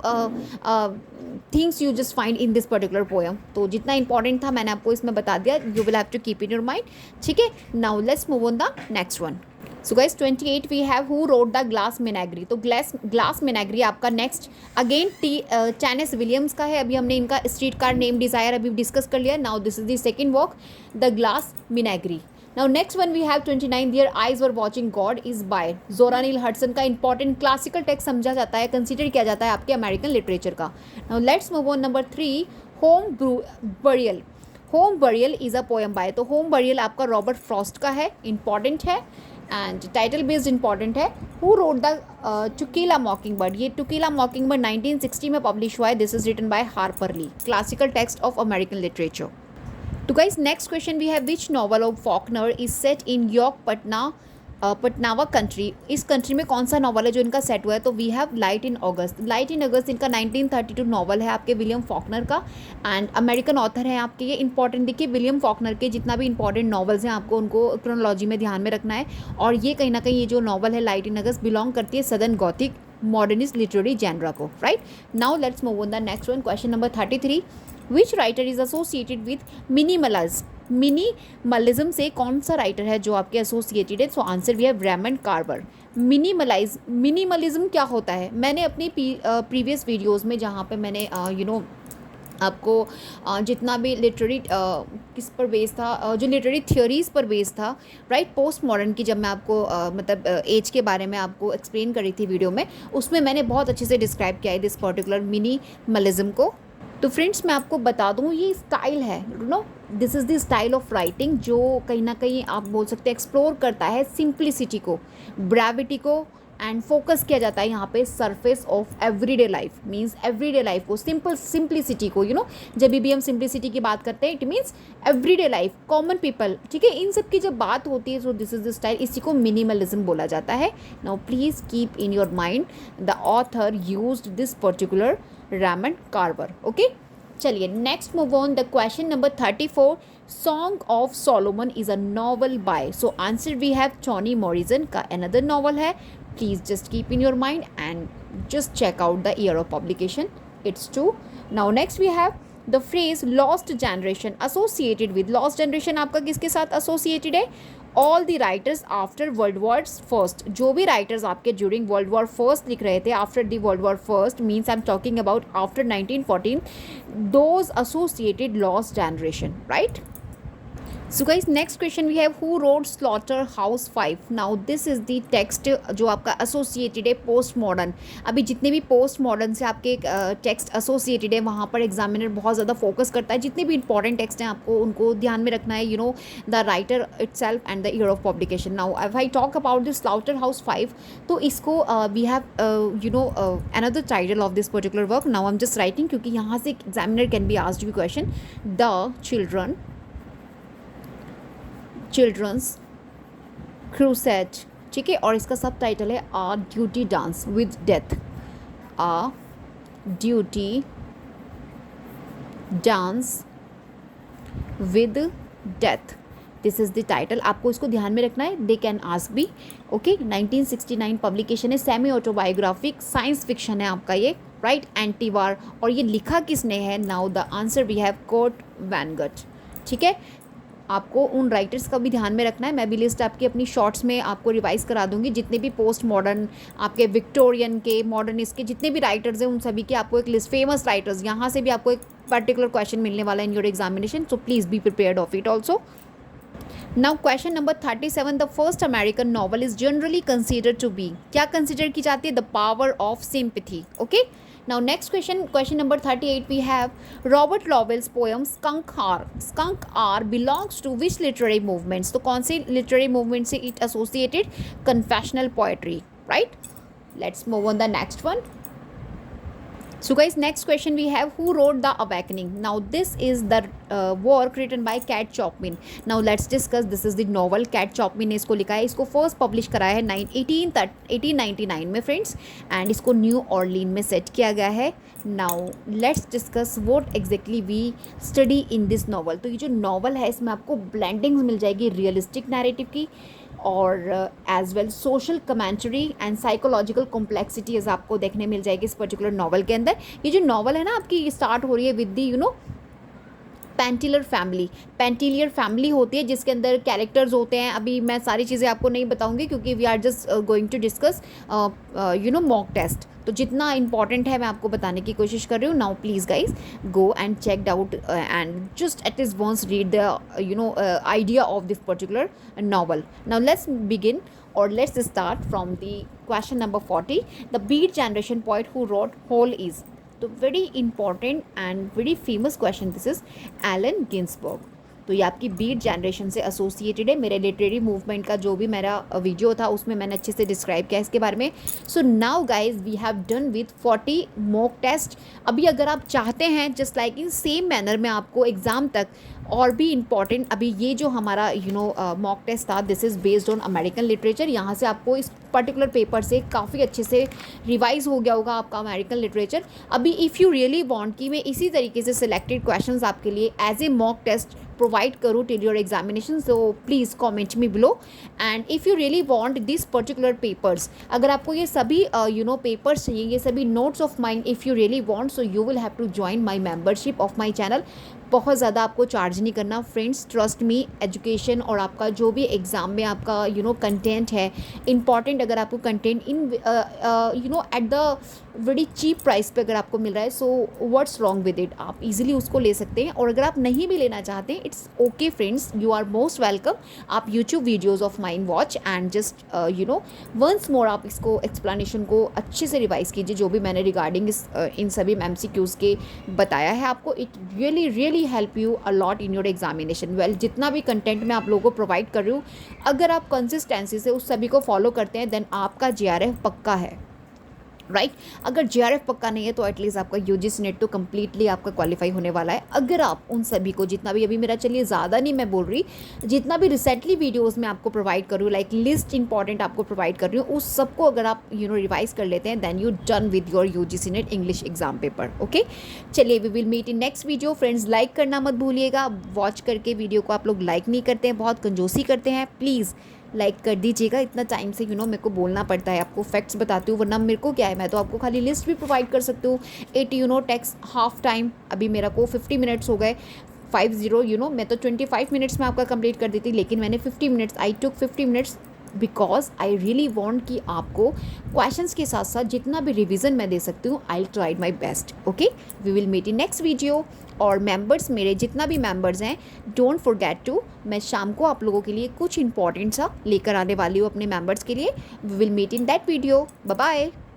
things you just find in this particular poem. तो जितना इंपॉर्टेंट था मैंने आपको इसमें बता दिया, you will have to keep in your mind, ठीक है। Now let's move on the next one. So guys 28 we have who wrote the glass Menagerie. तो ग्लास मिनेगरी आपका नेक्स्ट अगेन टेनेसी विलियम्स का है। अभी हमने इनका स्ट्रीट कार नेम डिज़ायर अभी डिस्कस कर लिया। Now this is the second work, the glass menagerie. Now next one we have 29 Their Eyes Were Watching God is by Zora Neale Hudson का important classical text समझा जाता है, consider किया जाता है आपके अमेरिकन लिटरेचर का। Now let's move on number 3, home burial. Home burial is a poem by, तो होम बरियल आपका रॉबर्ट फ्रॉस्ट का है, इंपॉर्टेंट है एंड टाइटल बेस्ड इंपॉर्टेंट है। Who wrote the to kill a mockingbird, ये to kill a mockingbird 1960 में publish हुआ है। This is written by Harper Lee, classical text of American literature. तो guys next question we have which novel of Faulkner is set in यॉर्क पटनावा county. इस county में कौन सा नॉवल है जो इनका सेट हुआ है? तो we have light in August. Light in August इनका 1932 नॉवल है आपके विलियम फॉकनर का, एंड अमेरिकन ऑथर है आपके। ये इंपॉर्टेंट देखिए, विलियम फॉकनर के जितना भी इंपॉर्टेंट नॉवल्स हैं आपको उनको क्रोनोलॉजी में ध्यान में रखना है। और ये कहीं ना कहीं ये जो नॉवल है लाइट इन अगस्त बिलोंग करती है southern gothic modernist literary genre को, right. Now let's move on the next one. Question number 33, which writer is associated with minimalism से कौन सा राइटर है जो आपके एसोसिएटेड है? So answer we have Raymond Carver. Minimalism क्या होता है? मैंने अपनी प्रीवियस वीडियोस में जहाँ पे मैंने आपको जितना भी लिटरेरी किस पर बेस था, जो लिटरेरी थ्योरीज़ पर बेस था, राइट, पोस्ट मॉडर्न की, जब मैं आपको मतलब एज के बारे में आपको एक्सप्लेन करी थी वीडियो में, उसमें मैंने बहुत अच्छे से डिस्क्राइब किया है दिस पर्टिकुलर मिनिमलिज्म को। तो फ्रेंड्स मैं आपको बता दूँ, ये स्टाइल है, this is the style of writing जो कहीं ना कहीं आप बोल सकते हैं एक्सप्लोर करता है सिंप्लिसिटी को, ब्रेविटी को, एंड फोकस किया जाता है यहाँ पे surface of everyday life, means everyday life को, सिंप्लिसिटी को, जब भी हम सिंप्लिसिटी की बात करते हैं it means everyday life, common people, ठीक है, इन सब की जब बात होती है, so this is the style, इसी को मिनिमलिज्म बोला जाता है। Now please keep in your mind the author used this particular Raymond Carver. Okay, चलिए next move on the question number 34। Song of Solomon is a novel by, so answer we have Toni Morrison का another novel है। Please just keep in your mind and just check out the year of publication. It's true. Now next we have the phrase lost generation associated with, lost generation आपका किसके साथ associated है? All the writers after World War First, जो भी writers आपके during World War First लिख रहे थे, after the World War First means I'm talking about after 1914, those associated lost generation, right? So guys, next question we have, who wrote Slaughterhouse 5? Now this is the text जो आपका associated है post modern. अभी जितने भी post modern से आपके text associated है वहाँ पर एग्जामिनर बहुत ज़्यादा फोकस करता है, जितने भी इंपॉर्टेंट टेक्स्ट हैं आपको उनको ध्यान में रखना है, the writer itself and the year of publication. Now if I talk about this slaughterhouse 5, तो इसको we have another title of this particular work. Now I am just writing, क्योंकि यहाँ से examiner can be asked you question, the children's crusade, ठीक है, और इसका subtitle है a duty dance with death, a duty dance with death, this is the title. आपको इसको ध्यान में रखना है, they can ask be. Okay, 1969 publication है, सेमी ऑटोबायोग्राफिक साइंस फिक्शन है आपका ये, राइट, एंटीवार, और ये लिखा किसने है? Now the answer we have Kurt Vonnegut, ठीक है। आपको उन राइटर्स का भी ध्यान में रखना है, मैं भी लिस्ट आपकी अपनी शॉर्ट्स में आपको रिवाइज करा दूंगी, जितने भी पोस्ट मॉडर्न आपके विक्टोरियन के, मॉडर्निस्ट के जितने भी राइटर्स हैं उन सभी की आपको एक लिस्ट, फेमस राइटर्स, यहाँ से भी आपको एक पर्टिकुलर क्वेश्चन मिलने वाला है in your examination, so please be prepared of it also. Now question number 37, the first American novel is generally considered to be, क्या कंसिडर की जाती है? The power of sympathy. Okay, now next question number 38 we have Robert Lowell's poem skunk R belongs to which literary movements? तो कौन से literary movement से it associated? Confessional poetry, right? Let's move on the next one. So guys, next question we have, who wrote The Awakening? Now this is the work written by Cat Chopin. Now let's discuss, this is the novel, Cat Chopin ने इसको लिखा है, इसको first publish कराया है 1899 में friends, and इसको New Orleans में सेट किया गया है। Now let's discuss what exactly we study in this novel. तो ये जो नॉवल है इसमें आपको ब्लेंडिंग्स मिल जाएगी रियलिस्टिक नैरेटिव की, और as well social commentary and psychological complexities आपको देखने मिल जाएगी इस पर्टिकुलर नॉवल के अंदर। ये जो नॉवल है ना आपकी, स्टार्ट हो रही है विद दी पेंटिलियर फैमिली होती है, जिसके अंदर कैरेक्टर्स होते हैं। अभी मैं सारी चीज़ें आपको नहीं बताऊंगी क्योंकि we are just going to discuss mock test, तो जितना इंपॉर्टेंट है मैं आपको बताने की कोशिश कर रही हूँ। Now please guys go and check out and just at is once read the idea of this particular novel. Now let's begin or let's start from the question number 40. The Beat Generation poet who wrote Hole is, तो very important and very famous question this is, Allen Ginsberg। तो ये आपकी beat generation से associated है। मेरे literary movement का जो भी मेरा वीडियो था उसमें मैंने अच्छे से डिस्क्राइब किया इसके बारे में। So now guys we have done with 40 mock test. अभी अगर आप चाहते हैं just like in same manner में आपको एग्ज़ाम तक और भी इम्पॉर्टेंट, अभी ये जो हमारा मॉक टेस्ट था this is based on American literature, यहाँ से आपको इस पर्टिकुलर पेपर से काफ़ी अच्छे से रिवाइज हो गया होगा आपका अमेरिकन लिटरेचर। अभी इफ़ यू रियली वांट कि मैं इसी तरीके से सिलेक्टेड क्वेश्चंस आपके लिए as a mock test provide करूँ till your examination, so please comment me below. And if you really want this particular papers, अगर आपको ये सभी पेपर्स चाहिए, ये सभी notes of mind, if you really want so you will have to join my membership of my channel. बहुत ज़्यादा आपको चार्ज नहीं करना फ्रेंड्स, ट्रस्ट मी। एजुकेशन और आपका जो भी एग्ज़ाम में आपका कंटेंट है इंपॉर्टेंट, अगर आपको कंटेंट इन एट द बड़ी चीप प्राइस पे अगर आपको मिल रहा है, so what's wrong with it, आप इजीली उसको ले सकते हैं। और अगर आप नहीं भी लेना चाहते, it's okay friends, you are most welcome. आप YouTube videos of mine watch and just once more आप इसको एक्सप्लेनेशन को अच्छे से रिवाइज कीजिए, जो भी मैंने रिगार्डिंग इन सभी MCQs के बताया है आपको। It really really help you a lot in your examination. Well, जितना भी कंटेंट मैं आप लोगों को प्रोवाइड कर रही हूँ, अगर आप कंसिस्टेंसी से उस सभी को फॉलो करते हैं, देन आपका JRF पक्का है, राइट। अगर JRF पक्का नहीं है तो एटलीस्ट आपका UGC नेट तो कम्प्लीटली आपका क्वालिफाई होने वाला है। अगर आप उन सभी को, जितना भी अभी मेरा, चलिए ज़्यादा नहीं मैं बोल रही, जितना भी रिसेंटली वीडियोस मैं आपको प्रोवाइड कर रही हूँ, लाइक लिस्ट इंपॉर्टेंट आपको प्रोवाइड कर रही हूँ, उस सबको अगर आप रिवाइज कर लेते हैं, then you done with your UGC NET English exam paper. Okay, चलिए, we will meet in next video. Friends, like करना मत भूलिएगा। वॉच करके वीडियो को आप लोग लाइक नहीं करते हैं, बहुत कंजूसी करते हैं, प्लीज़ लाइक कर दीजिएगा। इतना टाइम से मेरे को बोलना पड़ता है, आपको फैक्ट्स बताती हूँ, वरना मेरे को क्या है, मैं तो आपको खाली लिस्ट भी प्रोवाइड कर सकती हूँ। इट टेक्स हाफ टाइम, अभी मेरा को 50 मिनट्स हो गए, 50 मैं तो 25 मिनट्स में आपका कंप्लीट कर देती, लेकिन मैंने 50 minutes, I took 50 minutes because I really want कि आपको क्वेश्चंस के साथ साथ जितना भी रिवीजन मैं दे सकती हूँ, I tried my best. Okay, we will meet in next video. और मेंबर्स, मेरे जितना भी मेंबर्स हैं, डोंट फॉरगेट टू, मैं शाम को आप लोगों के लिए कुछ इंपॉर्टेंट सा लेकर आने वाली हूँ अपने मेंबर्स के लिए। We will meet in that video. Bye bye.